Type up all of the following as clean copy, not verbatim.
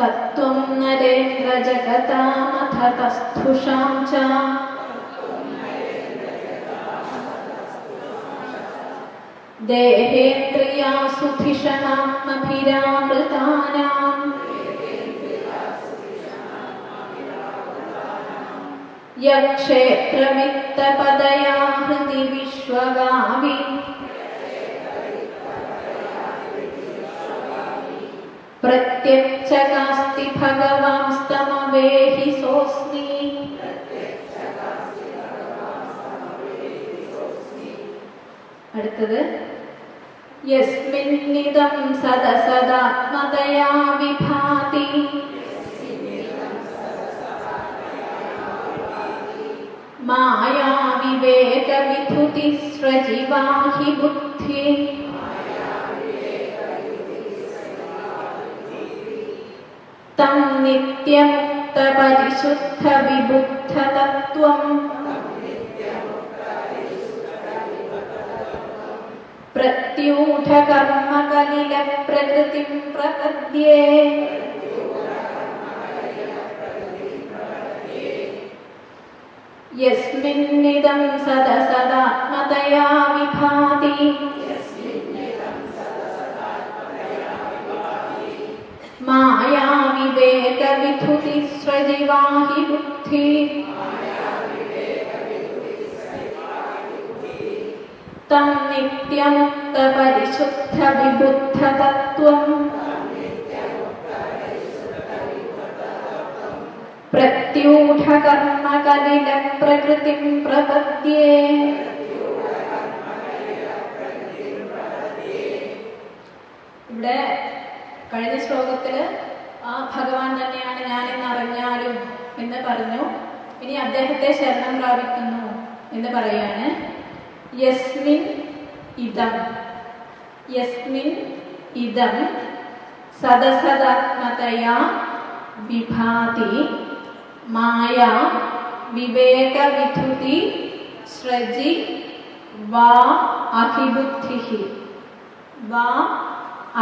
തത്വം നരേന്ദ്ര ജഗതാമഥ തസ്ഥുഷാം ച ദേഹേന്ദ്രിയാസു ധിഷണാത്മഭിരാമൃതാനാം യക്ഷേത്രവിത്തപദയാ ഹൃദി വിശ്വഗാമി പ്രത്യക്ഷകാസ്തി ഭഗവാൻസ്തമവേഹി സോസ്മി. അടുത്തത് യസ്മിന്നിദം സദസദാത്മതയാ വിഭാതി മായാ വിവേക വിധുതി സ്രജിവാഹി ബുദ്ധി. തം നിത്യമുക്ത പരിശുദ്ധ വിബുദ്ധ തത്വം പ്രത്യൂഢ കർമ്മകലില പ്രകൃതിം പ്രപദ്യേ. യസ്മിന്നിദം സദസദാത്മതയാ വിഭാതി മായാ വിവേക വിധുതി സ്രജിവാഹി ബുദ്ധി. തം നിത്യമുക്ത പരിശുദ്ധ വിബുദ്ധ തത്വം പ്രത്യൂഢ കർമ്മകലില പ്രകൃതിം പ്രപദ്യേ. ഇവിടെ കഴിഞ്ഞ ശ്ലോകത്തില് ആ ഭഗവാൻ തന്നെയാണ് ഞാനെന്ന് അറിഞ്ഞാലും എന്ന് പറഞ്ഞു. ഇനി അദ്ദേഹത്തെ ശരണം പ്രാപിക്കുന്നു എന്ന് പറയാണ്. യസ്മിൻ ഇദം, യസ്മിൻ ഇദം സദസദാത്മതയാ വിഭാതി മായാ വിവേക വിധുതി സ്രജി വാ അഹിബുദ്ധിഹി. വാ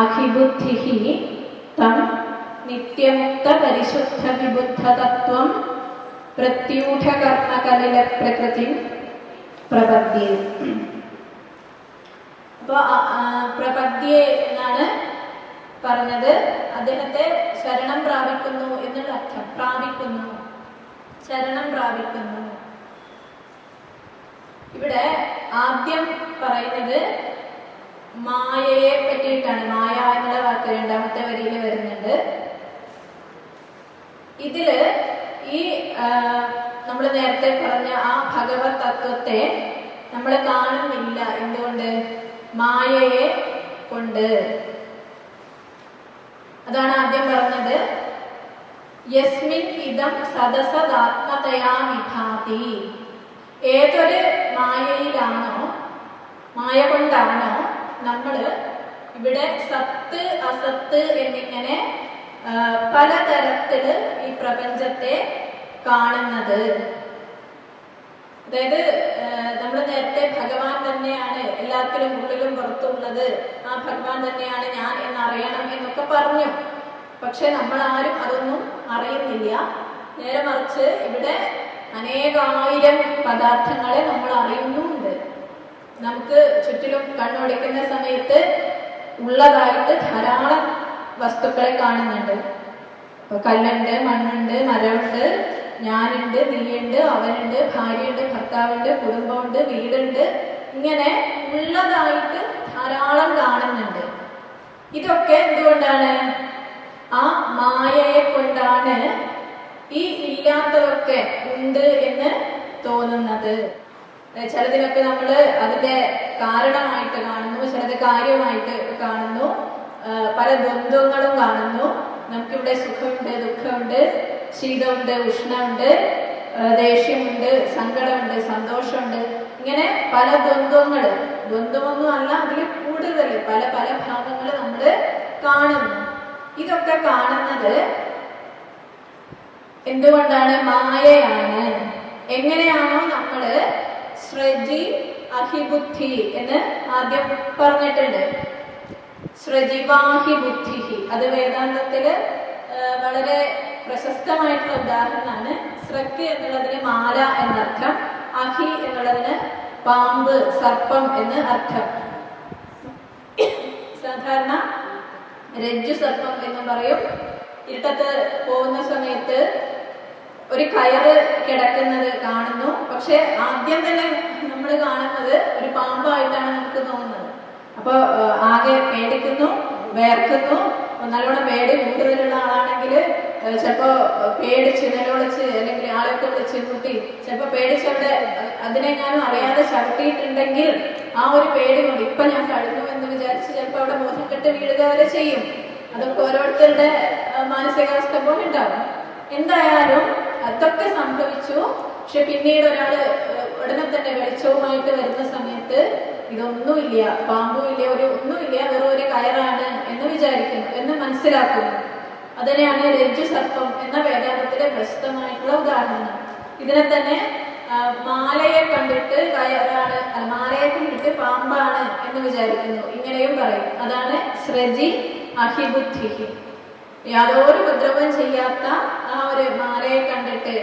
അഹിബുദ്ധിഹി തം നിത്യമുക്ത പരിശുദ്ധ വിബുദ്ധ തത്വം പ്രത്യൂഢ കർമ്മകലില പ്രകൃതി പ്രപദ്യേ. അപ്പൊ പ്രപദ്യേ എന്നാണ് പറഞ്ഞത്. അദ്ദേഹത്തെ ശരണം പ്രാപിക്കുന്നു എന്നുള്ള അർത്ഥം. പ്രാപിക്കുന്നു, ശരണം പ്രാപിക്കുന്നു. ഇവിടെ ആദ്യം പറയുന്നത് മായയെ പറ്റിയിട്ടാണ്. മായ എന്നുള്ള വാക്ക് രണ്ടാമത്തെ വരിയിൽ വരുന്നുണ്ട്. ഇതില് ഈ നമ്മൾ നേരത്തെ പറഞ്ഞ ആ ഭഗവത് തത്വത്തെ നമ്മൾ കാണുന്നില്ല. എന്തുകൊണ്ട്? മായയെ കൊണ്ട്. അതാണ് ആദ്യം പറഞ്ഞത്. യസ്മിൻ ഇദം സദസദാത്മതയാ വിഭാതി. ഏതൊരു മായയിലാണോ, മായ കൊണ്ടാണോ നമ്മൾ ഇവിടെ സത്ത് അസത്ത് എന്നിങ്ങനെ പലതരത്തില് ഈ പ്രപഞ്ചത്തെ കാണുന്നത്. അതായത് നമ്മൾ നേരത്തെ ഭഗവാൻ തന്നെയാണ് എല്ലാത്തിലും ഉള്ളിലും പുറത്തുള്ളത്, ആ ഭഗവാൻ തന്നെയാണ് ഞാൻ എന്നറിയണം എന്നൊക്കെ പറഞ്ഞു. പക്ഷെ നമ്മൾ ആരും അതൊന്നും അറിയുന്നില്ല. നേരെ മറിച്ച് ഇവിടെ അനേകായിരം പദാർത്ഥങ്ങളെ നമ്മൾ അറിയുന്നുണ്ട്. നമുക്ക് ചുറ്റിലും കണ്ണോടിക്കുന്ന സമയത്ത് ഉള്ളതായിട്ട് ധാരാളം വസ്തുക്കളെ കാണുന്നുണ്ട്. ഇപ്പൊ കല്ലുണ്ട്, മണ്ണുണ്ട്, മരമുണ്ട്, ഞാനുണ്ട്, നീയുണ്ട്, അവനുണ്ട്, ഭാര്യയുണ്ട്, ഭർത്താവുണ്ട്, കുടുംബമുണ്ട്, വീടുണ്ട്. ഇങ്ങനെ ഉള്ളതായിട്ട് ധാരാളം കാണുന്നുണ്ട്. ഇതൊക്കെ എന്തുകൊണ്ടാണ്? ആ മായയെ കൊണ്ടാണ് ഈ ഇല്ലാത്തതൊക്കെ ഉണ്ട് എന്ന് തോന്നുന്നത്. ചിലതിനൊക്കെ നമ്മൾ അതിന്റെ കാരണമായിട്ട് കാണുന്നു, ചിലത് കാര്യമായിട്ട് കാണുന്നു, പല ദ്വന്ദ്വങ്ങളും കാണുന്നു. നമുക്കിവിടെ സുഖമുണ്ട്, ദുഃഖമുണ്ട്, ശീതമുണ്ട്, ഉഷ്ണമുണ്ട്, ദേഷ്യമുണ്ട്, സങ്കടമുണ്ട്, സന്തോഷമുണ്ട്. ഇങ്ങനെ പല ദ്വന്ദ്വങ്ങള്, ദ്വന്ദ്വമൊന്നും അല്ല, അതിൽ കൂടുതൽ പല പല ഭാഗങ്ങൾ നമ്മൾ കാണുന്നു. ഇതൊക്കെ കാണുന്നത് എന്തുകൊണ്ടാണ്? മായയാണ്. എങ്ങനെയാണോ നമ്മള് സൃജി അഹിബുദ്ധി എന്ന് ആദ്യം പറഞ്ഞിട്ടുണ്ട്. സൃജിവാഹി ബുദ്ധി, അത് വേദാന്തത്തില് വളരെ പ്രശസ്തമായിട്ടുള്ള ഉദാഹരണമാണ്. സ്രക്ക് എന്നുള്ളതിന് മാല എന്നർത്ഥം, അഹി എന്നുള്ളതിന് പാമ്പ്, സർപ്പം എന്ന് അർത്ഥം. സാധാരണ രജ്ജു സർപ്പം എന്നും പറയും. ഇരുട്ടത്ത് പോകുന്ന സമയത്ത് ഒരു കയറ് കിടക്കുന്നത് കാണുന്നു. പക്ഷെ ആദ്യം തന്നെ നമ്മൾ കാണുന്നത് ഒരു പാമ്പായിട്ടാണ് നമുക്ക് തോന്നുന്നത്. അപ്പൊ ആകെ പേടിക്കുന്നു, വേർക്കുന്നു. നല്ലോണം പേടി കൂടുതലുള്ള ആളാണെങ്കിൽ ചിലപ്പോ പേടിച്ച് നിലവിളിച്ച് അല്ലെങ്കിൽ ആളൊക്കെ വിളിച്ച് കൂട്ടി ചിലപ്പോ പേടിച്ചവിടെ അതിനെങ്ങാനും അറിയാതെ ചവിട്ടിയിട്ടുണ്ടെങ്കിൽ ആ ഒരു പേടി കൊണ്ട് ഇപ്പൊ ഞാൻ കഴിഞ്ഞു എന്ന് വിചാരിച്ച് ചിലപ്പോ അവിടെ ബോധം കെട്ട് വീഴുക വരെ ചെയ്യും. അതൊക്കെ ഓരോരുത്തരുടെ മാനസികാവസ്ഥ പോലെ ഉണ്ടാവും. എന്തായാലും അതൊക്കെ സംഭവിച്ചു. പക്ഷെ പിന്നീട് ഒരാള് ഉടനെ തന്നെ വെളിച്ചവുമായിട്ട് വരുന്ന സമയത്ത് ഇതൊന്നുമില്ല, പാമ്പുമില്ല, ഒന്നുമില്ല, വെറും ഒരു കയറാണ് എന്ന് വിചാരിക്കുന്നു, എന്ന് മനസ്സിലാക്കുന്നു. അതിനെയാണ് രജ്ജു സർപ്പം എന്ന വേദാന്തത്തിലെ പ്രശസ്തമായിട്ടുള്ള ഉദാഹരണം. ഇതിനെ തന്നെ മാലയെ കണ്ടിട്ട് കയറാണ്, മാലയെ കണ്ടിട്ട് പാമ്പാണ് എന്ന് വിചാരിക്കുന്നു, ഇങ്ങനെയും പറയും. അതാണ് സ്രജി അഹിബുദ്ധി. യാതൊരു ഉപദ്രവം ചെയ്യാത്ത ആ ഒരു മാലയെ കണ്ടിട്ട്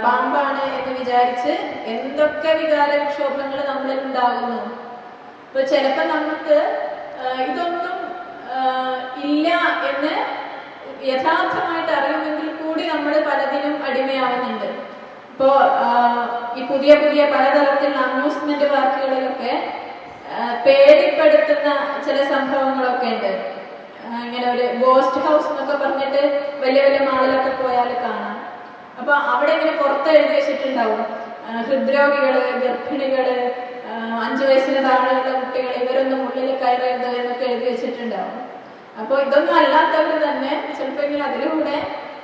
പാമ്പാണ് എന്ന് വിചാരിച്ച് എന്തൊക്കെ വികാര വിക്ഷോഭങ്ങൾ നമ്മളിൽ ഉണ്ടാകുന്നു. ഇപ്പൊ ചിലപ്പോ നമുക്ക് ഇതൊന്നും ഇല്ല എന്ന് യഥാർത്ഥമായിട്ട് അറിയുമെങ്കിൽ കൂടി നമ്മൾ പലതിനും അടിമയാവുന്നുണ്ട്. ഇപ്പോ ഈ പുതിയ പുതിയ പലതരത്തിലുള്ള അമ്യൂസ്മെന്റ് പാർക്കുകളിലൊക്കെ പേടിപ്പെടുത്തുന്ന ചില സംഭവങ്ങളൊക്കെ ഉണ്ട്. ഇങ്ങനെ ഒരു ഗോസ്റ്റ് ഹൗസ് എന്നൊക്കെ പറഞ്ഞിട്ട് വലിയ വലിയ മാളിലൊക്കെ പോയാൽ കാണാം. അപ്പൊ അവിടെ ഇങ്ങനെ പുറത്ത് എഴുതി വെച്ചിട്ടുണ്ടാവും, ഹൃദ്രോഗികള്, ഗർഭിണികള്, 5 വയസ്സിന് താഴെയുള്ള കുട്ടികൾ, ഇവരൊന്നും ഉള്ളിൽ കയറരുത് എന്നൊക്കെ എഴുതി വെച്ചിട്ടുണ്ടാവും. അപ്പൊ ഇതൊന്നും അല്ലാത്തവര് തന്നെ ചിലപ്പോ ഇങ്ങനെ അതിലൂടെ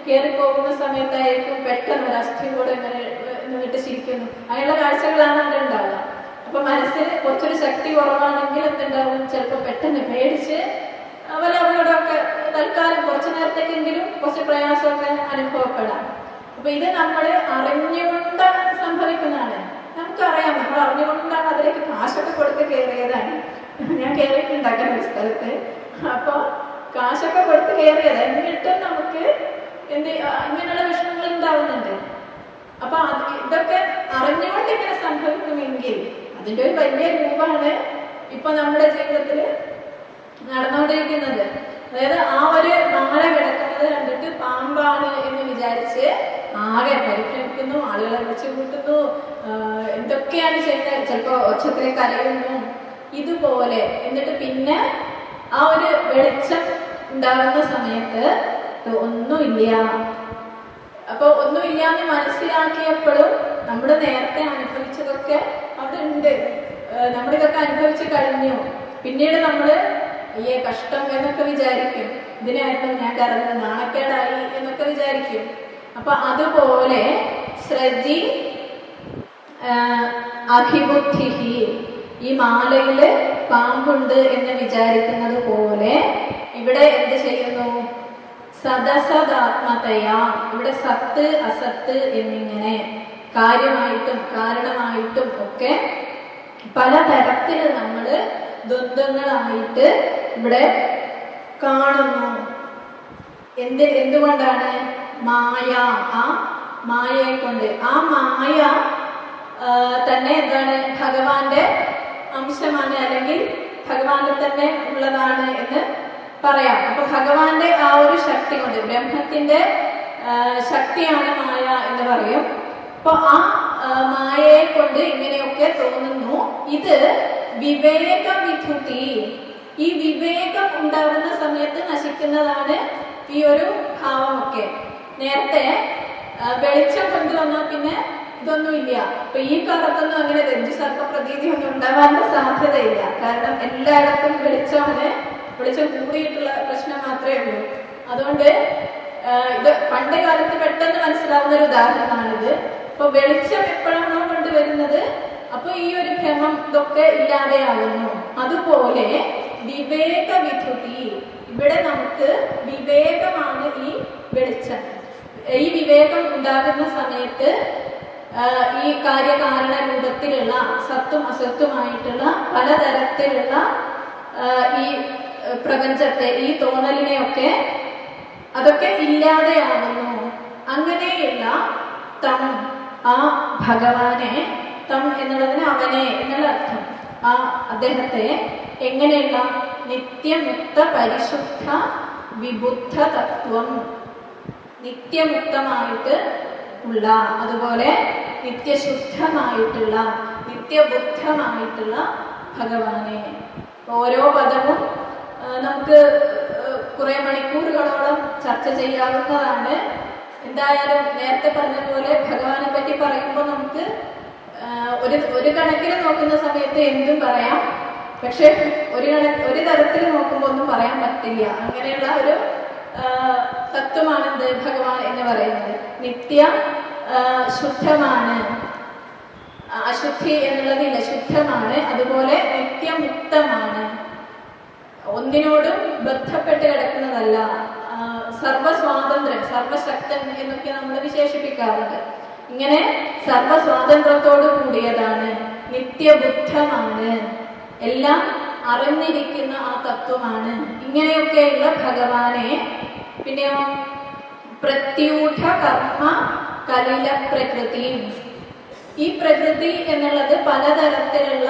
കയറി പോകുന്ന സമയത്തായിരിക്കും പെട്ടെന്ന് ഒരു അസ്ഥിയും കൂടെ ഇങ്ങനെ നിന്നിട്ട് ചിരിക്കുന്നു. അങ്ങനെയുള്ള കാഴ്ചകളാണ് അവിടെ ഉണ്ടാവുക. അപ്പൊ മനസ്സിൽ കുറച്ചൊരു ശക്തി കുറവാണെങ്കിൽ എന്തുണ്ടാവും, ചിലപ്പോ പെട്ടെന്ന് പേടിച്ച് അവരോടൊക്കെ തൽക്കാലം കുറച്ചു നേരത്തേക്കെങ്കിലും കുറച്ച് പ്രയാസമൊക്കെ അനുഭവപ്പെടാം. അപ്പൊ ഇത് നമ്മൾ അറിഞ്ഞുകൊണ്ട് സംഭവിക്കുന്നതാണ്. നമുക്കറിയാം, നമ്മൾ അറിഞ്ഞുകൊണ്ടാണ് അതിലേക്ക് കാശൊക്കെ കൊടുത്ത് കയറിയതാണ്. ഞാൻ കയറിയിട്ടുണ്ടാക്കുന്ന ഒരു സ്ഥലത്ത്. അപ്പൊ കാശൊക്കെ കൊടുത്ത് കയറിയത്, എന്നിട്ടും നമുക്ക് ഇങ്ങനെയുള്ള വിഷമങ്ങൾ ഉണ്ടാവുന്നുണ്ട്. അപ്പൊ ഇതൊക്കെ അറിഞ്ഞുകൊണ്ട് ഇങ്ങനെ സംഭവിക്കുമെങ്കിൽ അതിന്റെ ഒരു വലിയ രൂപമാണ് ഇപ്പൊ നമ്മുടെ ജീവിതത്തിൽ നടന്നുകൊണ്ടിരിക്കുന്നത്. അതായത് ആ ഒരു മാല കിടക്കുന്നത് കണ്ടിട്ട് പാമ്പാണ് എന്ന് വിചാരിച്ച് ആകെ പരിഭ്രമിക്കുന്നു, ആളുകളെ വിളിച്ചു കൂട്ടുന്നു, എന്തൊക്കെയാണ് ചെയ്യുന്നത്, ചിലപ്പോ ഒച്ചത്തിൽ കരയുന്നു, ഇതുപോലെ. എന്നിട്ട് പിന്നെ ആ ഒരു വെളിച്ചം ഉണ്ടാകുന്ന സമയത്ത് ഒന്നുമില്ല. അപ്പൊ ഒന്നുമില്ല എന്ന് മനസ്സിലാക്കിയപ്പോഴും നമ്മുടെ നേരത്തെ അനുഭവിച്ചതൊക്കെ അവിടെ ഉണ്ട്, നമ്മളിതൊക്കെ അനുഭവിച്ചു കഴിഞ്ഞു. പിന്നീട് നമ്മള് അയ്യേ കഷ്ടം എന്നൊക്കെ വിചാരിക്കും, ഇതിനായിരുന്നു ഞാൻ കറങ്ങുന്നത്, നാണക്കേടായി എന്നൊക്കെ വിചാരിക്കും. അപ്പൊ അതുപോലെ സ്രജി അഭിബുദ്ധി, ഈ മാലയില് പാമ്പുണ്ട് എന്ന് വിചാരിക്കുന്നത് പോലെ ഇവിടെ എന്ത് ചെയ്യുന്നു, സദസദാത്മതയാ, ഇവിടെ സത്ത് അസത്ത് എന്നിങ്ങനെ കാര്യമായിട്ടും കാരണമായിട്ടും ഒക്കെ പലതരത്തില് നമ്മള് ദ്വന്ദ്ങ്ങളായിട്ട് ഇവിടെ കാണുന്നു. എന്തുകൊണ്ടാണ്? മായ, ആ മായയെ കൊണ്ട്. ആ മായ തന്നെ എന്താണ്, ഭഗവാന്റെ അംശമാണ്, അല്ലെങ്കിൽ ഭഗവാന്റെ തന്നെ ഉള്ളതാണ് എന്ന് പറയാം. അപ്പൊ ഭഗവാന്റെ ആ ഒരു ശക്തി കൊണ്ട്, ബ്രഹ്മത്തിന്റെ ശക്തിയാണ് മായ എന്ന് പറയും. അപ്പൊ ആ മായയെ കൊണ്ട് ഇങ്ങനെയൊക്കെ തോന്നുന്നു. ഇത് വിവേക വിധുതി, ഈ വിവേകം ഉണ്ടാകുന്ന സമയത്ത് നശിക്കുന്നതാണ് ഈ ഒരു ഭാവമൊക്കെ. നേരത്തെ വെളിച്ചം കൊണ്ടുവന്നാൽ പിന്നെ ഇതൊന്നുമില്ല. അപ്പൊ ഈ കാലത്തൊന്നും അങ്ങനെ രജ്ജു സർപ്പ പ്രതീതി ഒന്നും ഉണ്ടാവാനുള്ള സാധ്യതയില്ല. കാരണം എല്ലായിടത്തും വെളിച്ചമാണ്, വെളിച്ചം കൂടിയിട്ടുള്ള പ്രശ്നം മാത്രമേ ഉള്ളൂ. അതുകൊണ്ട് ഇത് പണ്ട് കാലത്ത് പെട്ടെന്ന് മനസ്സിലാവുന്ന ഒരു ഉദാഹരണമാണിത്. അപ്പൊ വെളിച്ചം എപ്പോഴാണോ കൊണ്ടുവരുന്നത്, അപ്പൊ ഈ ഒരു ഭ്രമം ഇതൊക്കെ ഇല്ലാതെയാകുന്നു. അതുപോലെ വിവേക വിധുതി, ഇവിടെ നമുക്ക് വിവേകമാണ് ഈ വെളിച്ചം. ഈ വിവേകം ഉണ്ടാകുന്ന സമയത്ത് ഈ കാര്യകാരണ രൂപത്തിലുള്ള സത്തും അസത്തുമായിട്ടുള്ള പലതരത്തിലുള്ള ഈ പ്രപഞ്ചത്തെ, ഈ തോന്നലിനെയൊക്കെ അതൊക്കെ ഇല്ലാതെയാകുന്നു. അങ്ങനെയുള്ള തം, ആ ഭഗവാനെ, തം എന്നുള്ളതിന് അവനെ എന്നുള്ള അർത്ഥം, ആ അദ്ദേഹത്തെ എങ്ങനെയുള്ള നിത്യമുക്ത പരിശുദ്ധ വിബുദ്ധ തത്വം, നിത്യമുക്തമായിട്ട് ഉള്ള, അതുപോലെ നിത്യശുദ്ധമായിട്ടുള്ള, നിത്യബുദ്ധമായിട്ടുള്ള ഭഗവാനെ. ഓരോ പദവും നമുക്ക് കുറെ മണിക്കൂറുകളോളം ചർച്ച ചെയ്യാവുന്നതാണ്. എന്തായാലും നേരത്തെ പറഞ്ഞതുപോലെ ഭഗവാനെ പറ്റി പറയുമ്പോൾ നമുക്ക് ഒരു കണക്കിൽ നോക്കുന്ന സമയത്ത് എന്തും പറയാം, പക്ഷെ ഒരു തരത്തിൽ നോക്കുമ്പോൾ ഒന്നും പറയാൻ പറ്റില്ല. അങ്ങനെയുള്ള ഒരു തത്വമാണ് എന്ത് ഭഗവാൻ എന്ന് പറയുന്നത്. നിത്യ ശുദ്ധമാണ്, അശുദ്ധി എന്നുള്ളതില്ല, ശുദ്ധമാണ്. അതുപോലെ നിത്യമുക്തമാണ്, ഒന്നിനോടും ബന്ധപ്പെട്ട് കിടക്കുന്നതല്ല, സർവസ്വാതന്ത്ര്യം, സർവശക്തൻ എന്നൊക്കെ നമ്മൾ വിശേഷിപ്പിക്കാറുണ്ട്. ഇങ്ങനെ സർവസ്വാതന്ത്ര്യത്തോടു കൂടിയതാണ്, നിത്യബുദ്ധമാണ്, എല്ലാം അറിഞ്ഞിരിക്കുന്ന ആ തത്വമാണ്. ഇങ്ങനെയൊക്കെയുള്ള ഭഗവാനെ പിന്നെയോ പ്രത്യൂഢ കർമ്മ കലില പ്രകൃതി. ഈ പ്രകൃതി എന്നുള്ളത് പലതരത്തിലുള്ള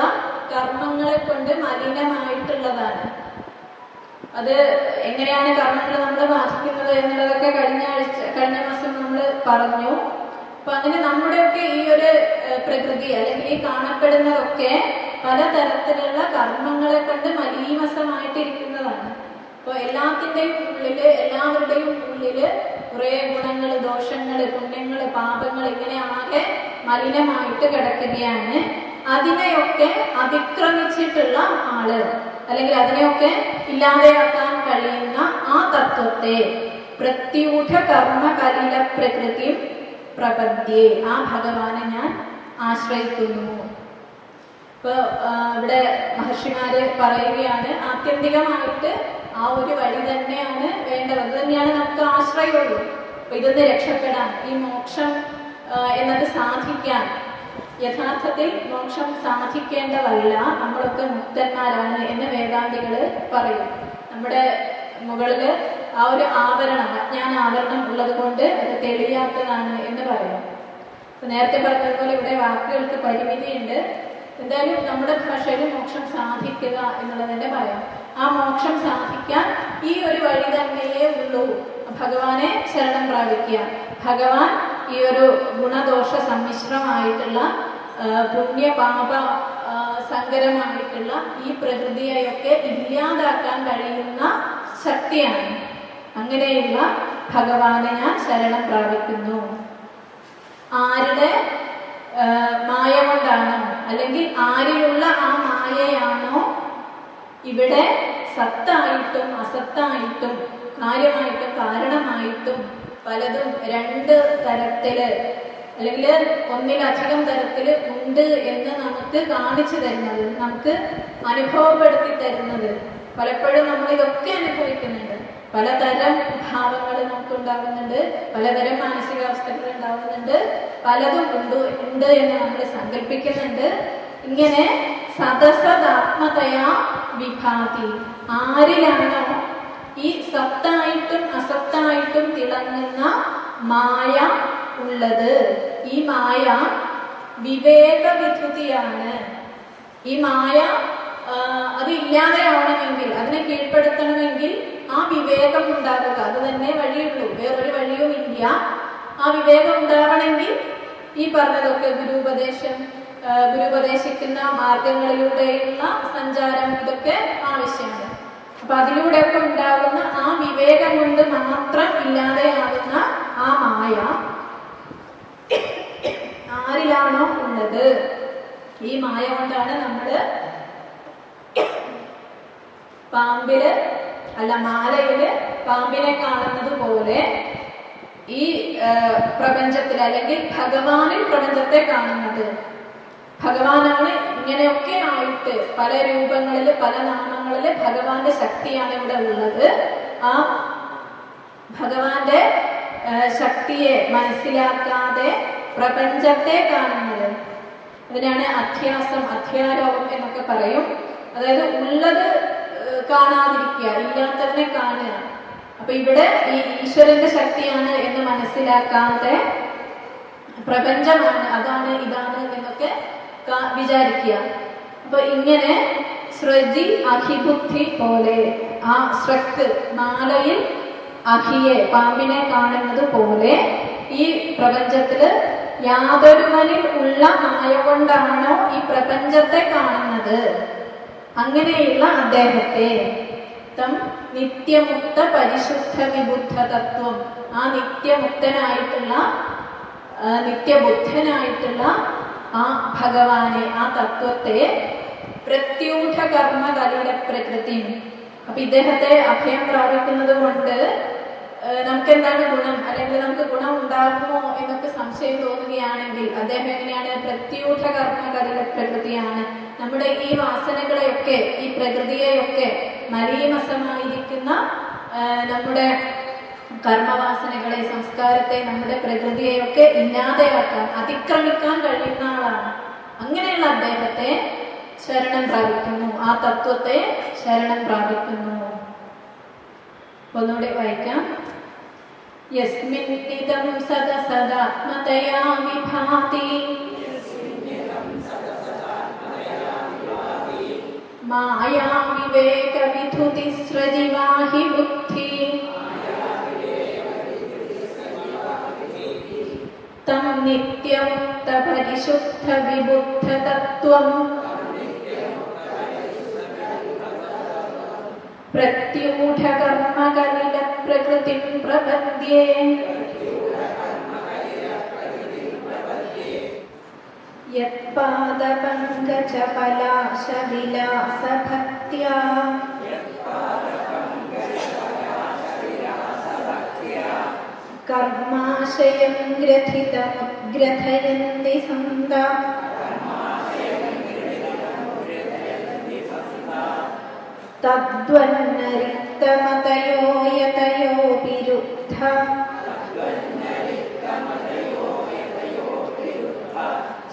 കർമ്മങ്ങളെ കൊണ്ട് മലിനമായിട്ടുള്ളതാണ്. അത് എങ്ങനെയാണ് കർമ്മങ്ങൾ നമ്മളെ ബാധിക്കുന്നത് എന്നുള്ളതൊക്കെ കഴിഞ്ഞ മാസം നമ്മൾ പറഞ്ഞു. അപ്പൊ അങ്ങനെ നമ്മുടെയൊക്കെ ഈ ഒരു പ്രകൃതി അല്ലെങ്കിൽ ഈ കാണപ്പെടുന്നതൊക്കെ പലതരത്തിലുള്ള കർമ്മങ്ങളെ കൊണ്ട് മലീമസമായിട്ടിരിക്കുന്നതാണ്. അപ്പൊ എല്ലാത്തിൻ്റെയും ഉള്ളില്, എല്ലാവരുടെയും ഉള്ളില് കുറെ ഗുണങ്ങള്, ദോഷങ്ങള്, പുണ്യങ്ങള്, പാപങ്ങൾ ഇങ്ങനെ ആകെ മലിനമായിട്ട് കിടക്കുകയാണ്. അതിനെയൊക്കെ അതിക്രമിച്ചിട്ടുള്ള ആള്, അല്ലെങ്കിൽ അതിനെയൊക്കെ ഇല്ലാതെയാക്കാൻ കഴിയുന്ന ആ തത്വത്തെ പ്രത്യൂഢ കർമ്മ കലില പ്രകൃതി പ്രപദ്യേ, ആ ഭഗവാനെ ഞാൻ ആശ്രയിക്കുന്നു. ഇപ്പൊ ഇവിടെ മഹർഷിമാര് പറയുകയാണ്, ആത്യന്തികമായിട്ട് ആ ഒരു വഴി തന്നെയാണ് വേണ്ടത്, അത് തന്നെയാണ് നമുക്ക് ആശ്രയമുള്ളൂ. അപ്പൊ ഇതൊന്ന് രക്ഷപ്പെടാൻ, ഈ മോക്ഷം എന്നത് സാധിക്കാൻ, യഥാർത്ഥത്തിൽ മോക്ഷം സാധിക്കേണ്ടതല്ല, നമ്മളൊക്കെ മുക്തന്മാരാണ് എന്ന് വേദാന്തികള് പറയും. നമ്മുടെ മുകളില് ആ ഒരു ആവരണം, അജ്ഞാന ആവരണം ഉള്ളത് കൊണ്ട് അത് തെളിയാത്തതാണ് എന്ന് പറയും. അപ്പൊ നേരത്തെ പറഞ്ഞതുപോലെ ഇവിടെ വാക്കുകൾക്ക് പരിമിതിയുണ്ട്. എന്തായാലും നമ്മുടെ ഭാഷയിൽ മോക്ഷം സാധിക്കുക എന്നുള്ളത് തന്നെ പറയാം. ആ മോക്ഷം സാധിക്കാൻ ഈ ഒരു വഴി തന്നെയേ ഉള്ളൂ, ഭഗവാനെ ശരണം പ്രാപിക്കുക. ഭഗവാൻ ഈ ഒരു ഗുണദോഷ സമ്മിശ്രമായിട്ടുള്ള പുണ്യ പാപ സങ്കരമായിട്ടുള്ള ഈ പ്രകൃതിയെയൊക്കെ ഇല്ലാതാക്കാൻ കഴിയുന്ന ശക്തിയാണ്. അങ്ങനെയുള്ള ഭഗവാനെ ഞാൻ ശരണം പ്രാപിക്കുന്നു. ആരുടെ മായ കൊണ്ടാണോ, അല്ലെങ്കിൽ ആരിലുള്ള ആ മായയാണോ ഇവിടെ സത്തായിട്ടും അസത്തായിട്ടും കാര്യമായിട്ടും കാരണമായിട്ടും പലതും രണ്ട് തരത്തില് അല്ലെങ്കിൽ ഒന്നിലധികം തരത്തില് ഉണ്ട് എന്ന് നമുക്ക് കാണിച്ചു തരുന്നത്, നമുക്ക് അനുഭവപ്പെടുത്തി തരുന്നത്. പലപ്പോഴും നമ്മൾ ഇതൊക്കെ അനുഭവിക്കുന്നുണ്ട്. പലതരം ഭാവങ്ങൾ നമുക്ക് ഉണ്ടാകുന്നുണ്ട്, പലതരം മാനസികാവസ്ഥകൾ ഉണ്ടാകുന്നുണ്ട്, പലതും ഉണ്ട് എന്ന് നമ്മൾ സങ്കല്പിക്കുന്നുണ്ട്. ഇങ്ങനെ സദസദാത്മതയാ വിഭാതി, ആരിലാണോ ഈ സത്തായിട്ടും അസത്തായിട്ടും തിളങ്ങുന്ന മായ ഉള്ളത്, ഈ മായ വിവേകവിധുതിയാണ്. ഈ മായ അത് ഇല്ലാതെയാവണമെങ്കിൽ, അതിനെ കീഴ്പ്പെടുത്തണമെങ്കിൽ ആ വിവേകം ഉണ്ടാകുക, അത് തന്നെ വഴിയുള്ളൂ, വേറൊരു വഴിയും ഇല്ല. ആ വിവേകം ഉണ്ടാവണമെങ്കിൽ ഈ പറഞ്ഞതൊക്കെ ഗുരുപദേശിക്കുന്ന മാർഗങ്ങളിലൂടെയുള്ള സഞ്ചാരം ഇതൊക്കെ ആവശ്യമാണ്. അപ്പൊ അതിലൂടെയൊക്കെ ഉണ്ടാകുന്ന ആ വിവേകം കൊണ്ട് മാത്രം ഇല്ലാതെയാകുന്ന ആ മായ ആരിലാണോ ഉള്ളത്, ഈ മായ കൊണ്ടാണ് നമ്മള് പാമ്പില് അല്ല മാലയില് പാമ്പിനെ കാണുന്നത് പോലെ ഈ പ്രപഞ്ചത്തിൽ അല്ലെങ്കിൽ ഭഗവാനിൽ പ്രപഞ്ചത്തെ കാണുന്നത്. ഭഗവാനാണ് ഇങ്ങനെയൊക്കെ ആയിട്ട് പല രൂപങ്ങളില് പല നാമങ്ങളില് ഭഗവാന്റെ ശക്തിയാണ് ഇവിടെ ഉള്ളത്. ആ ഭഗവാന്റെ ശക്തിയെ മനസ്സിലാക്കാതെ പ്രപഞ്ചത്തെ കാണുന്നത്, അതിനാണ് അധ്യാസം, അധ്യാരോപം എന്നൊക്കെ പറയും. അതായത് ഉള്ളത് കാണാതിരിക്കുക, ഇല്ലാത്തതിനെ കാണുക. അപ്പൊ ഇവിടെ ഈ ഈശ്വരന്റെ ശക്തിയാണ് എന്ന് മനസ്സിലാക്കാതെ പ്രപഞ്ചമാണ്, അതാണ് ഇതാണ് എന്നൊക്കെ വിചാരിക്കുക. അപ്പൊ ഇങ്ങനെ സൃജി അഹിബുദ്ധി പോലെ ആ ശ്രക്ക് മാലയിൽ അഹിയെ പാമ്പിനെ കാണുന്നത് പോലെ ഈ പ്രപഞ്ചത്തില് യാതൊരുവനിൽ ഉള്ള മായ കൊണ്ടാണോ ഈ പ്രപഞ്ചത്തെ കാണുന്നത്, അങ്ങനെയുള്ള അദ്ദേഹത്തെ തം നിത്യമുക്ത പരിശുദ്ധ വിബുദ്ധ തത്വം, ആ നിത്യമുക്തനായിട്ടുള്ള നിത്യബുദ്ധനായിട്ടുള്ള ആ ഭഗവാനെ, ആ തത്വത്തെ പ്രത്യൂഢ കർമ്മ കലില പ്രകൃതി. അപ്പൊ ഇദ്ദേഹത്തെ അഭയം പ്രാപിക്കുന്നത് കൊണ്ട് നമുക്ക് എന്താണ് ഗുണം, അല്ലെങ്കിൽ നമുക്ക് ഗുണം ഉണ്ടാകുമോ എന്നൊക്കെ സംശയം തോന്നുകയാണെങ്കിൽ അദ്ദേഹം എങ്ങനെയാണ്? പ്രത്യൂഢ കർമ്മ കലില പ്രകൃതിയാണ്. നമ്മുടെ ഈ വാസനകളെയൊക്കെ, ഈ പ്രകൃതിയെയൊക്കെ, മലീമസമായിരിക്കുന്ന നമ്മുടെ കർമ്മവാസനകളെ, സംസ്കാരത്തെ, നമ്മുടെ പ്രകൃതിയെയൊക്കെ ഇല്ലാതെയാക്കാൻ, അതിക്രമിക്കാൻ കഴിയുന്ന ആളാണ്. അങ്ങനെയുള്ള അദ്ദേഹത്തെ ശരണം പ്രാപിക്കുന്നു, ആ തത്വത്തെ ശരണം പ്രാപിക്കുന്നു. ഒന്നുകൂടെ വായിക്കാം. യസ്മിൻ ഇദം സദസദാത്മതയാ വിഭാതി മായാ വിവേക വിധുതി സ്രജിവാഹി ബുദ്ധി തം നിത്യമുക്ത പരിശുദ്ധ വിബുദ്ധ തത്വം പ്രത്യൂഢ കർമ്മ കലില പ്രകൃതി പ്രപദ്യേ. യത്പാദപങ്കജ പലാശ വിലാസ ഭക്ത്യാ കർമാശയം ഗ്രഥയന്തി സന്താ തദ്വന്നരിക്തമതയോ യതയോ വിരുദ്ധ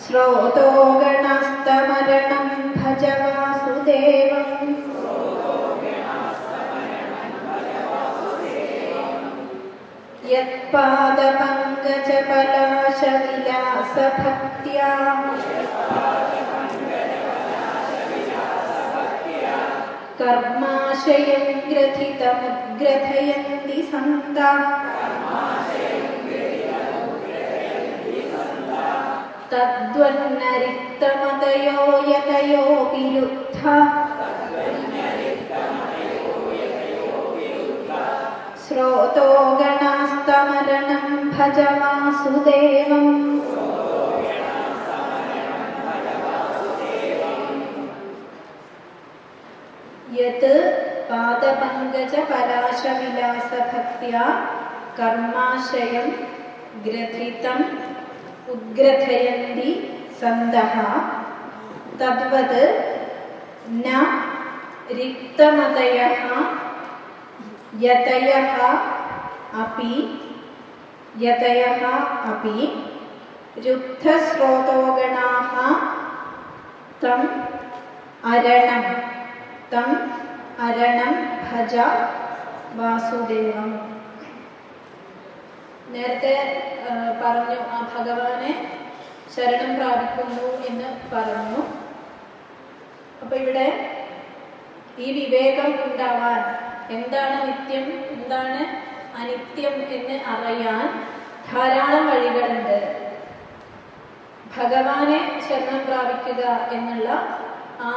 ശ്രോതോ ഗണസ്തമരണം ഭജ വാസുദേവം. യത്പാദപങ്കജ പലാശ വിലാസ ഭക്ത്യാ കർമാശയം ഗ്രഥയന്തി സന്താ തദ്വന്നരിക്തമതയോ യതയോ വിരുദ്ധ ശ്രോതോ ഗണാസ്തമരണം ഭജ വാസുദേവം. യത് പാദപങ്കജ പലാശ വിലാസ ഭക്ത്യാ കർമാശയം ഗ്രഥിതം ഉദ്ഗ്രഥയന്തി സന്തഃ തദ്വത് ന റിക്തമതയഃ യതയഃ അപി രുദ്ധശ്രോതോഗണാഃ തം അരണം ഭജ വാസുദേവം. നേരത്തെ പറഞ്ഞു ആ ഭഗവാനെ ശരണം പ്രാപിക്കുന്നു എന്ന് പറഞ്ഞു. അപ്പൊ ഇവിടെ ഈ വിവേകം ഉണ്ടാവാൻ, എന്താണ് നിത്യം എന്താണ് അനിത്യം എന്ന് അറിയാൻ ധാരാളം വഴികളുണ്ട്. ഭഗവാനെ ശരണം പ്രാപിക്കുക എന്നുള്ള ആ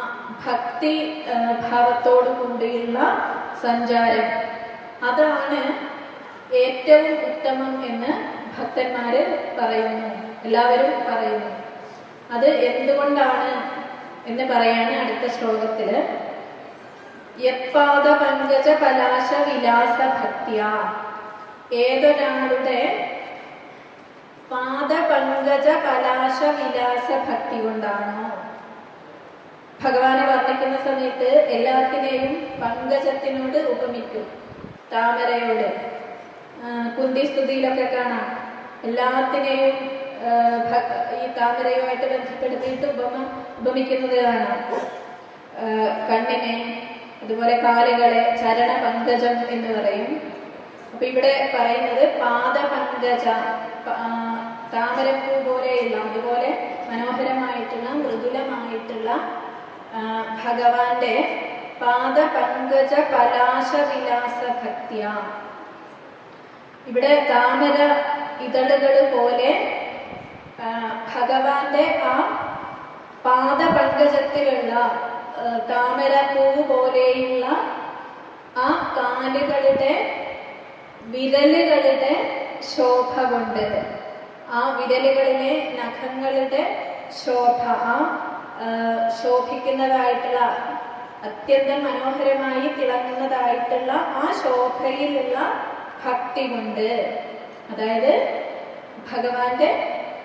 ഭക്തി ഭാവത്തോടു കൂടിയുള്ള സഞ്ചാരം, അതാണ് ഏറ്റവും ഉത്തമം എന്ന് ഭക്തന്മാര് പറയുന്നു, എല്ലാവരും പറയുന്നു. അത് എന്തുകൊണ്ടാണ് എന്ന് പറയാണ് അടുത്ത ശ്ലോകത്തില്. യത്പാദ പങ്കജ പലാശ വിലാസ ഭക്തിയ, ഏതൊരാളുടെ പാദപങ്കജ പലാശ വിലാസ ഭക്തി കൊണ്ടാണോ. ഭഗവാനെ വർണ്ണിക്കുന്ന സമയത്ത് എല്ലാത്തിനെയും പങ്കജത്തിനോട് ഉപമിക്കും, താമരയോട്. കുന്തി സ്തുതിയിലൊക്കെ കാണാം, എല്ലാത്തിനെയും ഈ താമരയുമായിട്ട് ബന്ധപ്പെടുത്തിയിട്ട് ഉപമിക്കുന്നത് കാണാം. കണ്ണിനെ, അതുപോലെ കാലുകളെ ചരണ പങ്കജം എന്ന് പറയും. അപ്പൊ ഇവിടെ പറയുന്നത് പാദപങ്കജ, താമരപ്പൂ പോലെയുള്ള അതുപോലെ മനോഹരമായിട്ടുള്ള മൃദുലമായിട്ടുള്ള ഭഗവാന്റെ പാദപങ്കജ പലാശവിലാസ ഭക്തിയ. ഇവിടെ താമര ഇതളുകൾ പോലെ ഭഗവാന്റെ ആ പാദപങ്കജത്തിലുള്ള താമരപ്പൂ പോലെയുള്ള ആ കാലുകളുടെ വിരലുകളുടെ ശോഭ കൊണ്ട്, ആ വിരലുകളിലെ നഖങ്ങളുടെ ശോഭ, ആ ശോഭിക്കുന്നതായിട്ടുള്ള അത്യന്തം മനോഹരമായി തിളങ്ങുന്നതായിട്ടുള്ള ആ ശോഭയിലുള്ള ഭക്തി കൊണ്ട്, അതായത് ഭഗവാന്റെ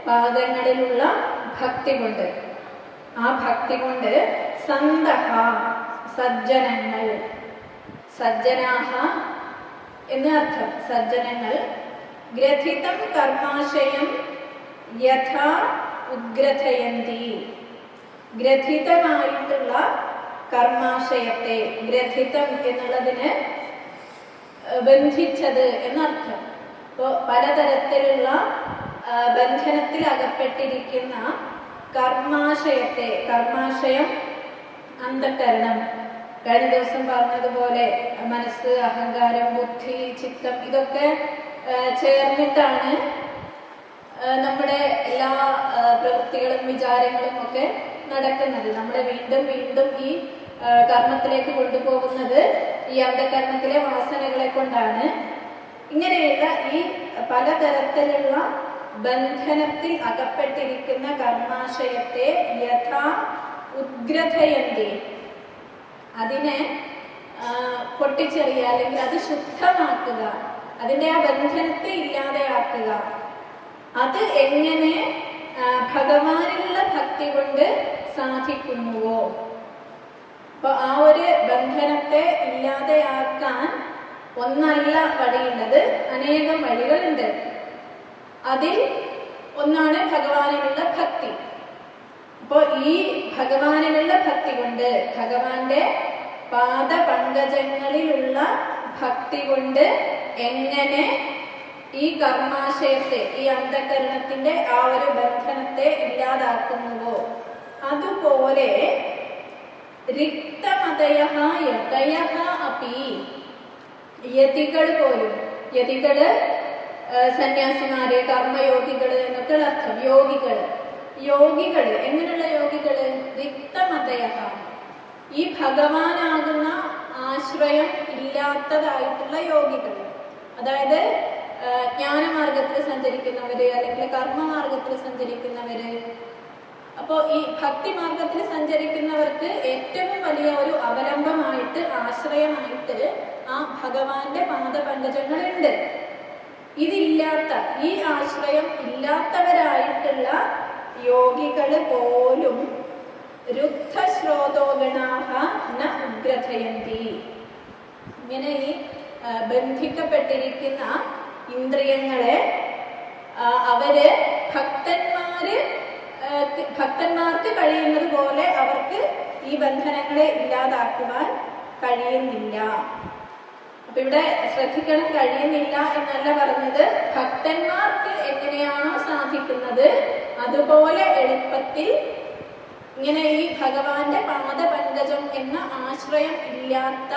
പാദങ്ങളിലുള്ള ഭക്തി കൊണ്ട്, ആ ഭക്തി കൊണ്ട് സന്തഹ സജ്ജനങ്ങൾ, സജ്ജനാഹ എന്നർത്ഥം, സജ്ജനങ്ങൾ ഗ്രഥിതം കർമാശയം യഥാ ഉദ്ഗ്രഥയന്തി, ഗ്രഥിതമായിട്ടുള്ള കർമാശയത്തെ, ഗ്രഥിതം എന്നുള്ളതിന് ബന്ധിച്ചത് എന്നർത്ഥം. ഇപ്പോൾ പലതരത്തിലുള്ള ബന്ധനത്തിൽ അകപ്പെട്ടിരിക്കുന്ന കർമാശയത്തെ, കർമാശയം അന്ധകരണം, കഴിഞ്ഞ ദിവസം പറഞ്ഞതുപോലെ മനസ്സ്, അഹങ്കാരം, ബുദ്ധി, ചിത്തം ഇതൊക്കെ ചേർന്നിട്ടാണ് നമ്മുടെ എല്ലാ പ്രവൃത്തികളും വിചാരങ്ങളും ഒക്കെ നടക്കുന്നത്. നമ്മളെ വീണ്ടും വീണ്ടും ഈ കർമ്മത്തിലേക്ക് കൊണ്ടുപോകുന്നത് ഈ അന്ധകരണത്തിലെ വാസനകളെ കൊണ്ടാണ്. ഇങ്ങനെയുള്ള ഈ പലതരത്തിലുള്ള ബന്ധനത്തിൽ അകപ്പെട്ടിരിക്കുന്ന കർമാശയത്തെ യഥാ ഉദ്ഗ്രഥയന്തി, അതിനെ പൊട്ടിച്ചെറിയുക, അല്ലെങ്കിൽ അത് ശുദ്ധമാക്കുക, അതിൻ്റെ ആ ബന്ധനത്തെ ഇല്ലാതെയാക്കുക. അത് എങ്ങനെ ഭഗവാനുള്ള ഭക്തി കൊണ്ട് സാധിക്കുന്നുവോ, അപ്പൊ ആ ഒരു ബന്ധനത്തെ ഇല്ലാതെയാക്കാൻ ഒന്നല്ല വഴിയുള്ളത്, അനേകം വഴികളുണ്ട്. അതിൽ ഒന്നാണ് ഭഗവാനിലുള്ള ഭക്തി. അപ്പോൾ ഈ ഭഗവാനിലുള്ള ഭക്തി കൊണ്ട്, ഭഗവാന്റെ പാദപങ്കജങ്ങളിലുള്ള ഭക്തി കൊണ്ട് എങ്ങനെ ഈ കർമാശയത്തെ, ഈ അന്ധകരണത്തിന്റെ ആ ഒരു ബന്ധനത്തെ ഇല്ലാതാക്കുന്നുവോ, അതുപോലെ റിക്തമതയഃ യതയഃ അപി, യതികൾ പോലും, യതികള് സന്യാസിമാര്, കർമ്മയോഗികള് എന്നൊക്കെ അർത്ഥം. യോഗികള് എങ്ങനെയുള്ള യോഗികള്? റിക്തമതയഃ, ഈ ഭഗവാനാകുന്ന ആശ്രയം ഇല്ലാത്തതായിട്ടുള്ള യോഗികൾ, അതായത് ജ്ഞാനമാർഗത്തിൽ സഞ്ചരിക്കുന്നവര്, അല്ലെങ്കിൽ കർമ്മമാർഗത്തിൽ സഞ്ചരിക്കുന്നവര്. അപ്പോൾ ഈ ഭക്തി മാർഗത്തിൽ സഞ്ചരിക്കുന്നവർക്ക് ഏറ്റവും വലിയ ഒരു അവലംബമായിട്ട്, ആശ്രയമായിട്ട് ആ ഭഗവാന്റെ പാദപങ്കജങ്ങളുണ്ട്. ഇതില്ലാത്ത, ഈ ആശ്രയം ഇല്ലാത്തവരായിട്ടുള്ള യോഗികള് പോലും രുദ്ധശ്രോതോഗണാഹ ന ഉഗ്രഥയന്തി, ഇങ്ങനെ ഈ ബന്ധിക്കപ്പെട്ടിരിക്കുന്ന ഇന്ദ്രിയങ്ങളെ അവര് ഭക്തന്മാർക്ക് കഴിയുന്നത് പോലെ അവർക്ക് ഈ ബന്ധനങ്ങളെ ഇല്ലാതാക്കുവാൻ കഴിയുന്നില്ല. അപ്പൊ ഇവിടെ ശ്രദ്ധിക്കണം, കഴിയുന്നില്ല എന്നല്ല പറഞ്ഞത്, ഭക്തന്മാർക്ക് എങ്ങനെയാണോ സാധിക്കുന്നത് അതുപോലെ എളുപ്പത്തിൽ ഇങ്ങനെ ഈ ഭഗവാന്റെ പാദപങ്കജം എന്ന ആശ്രയം ഇല്ലാത്ത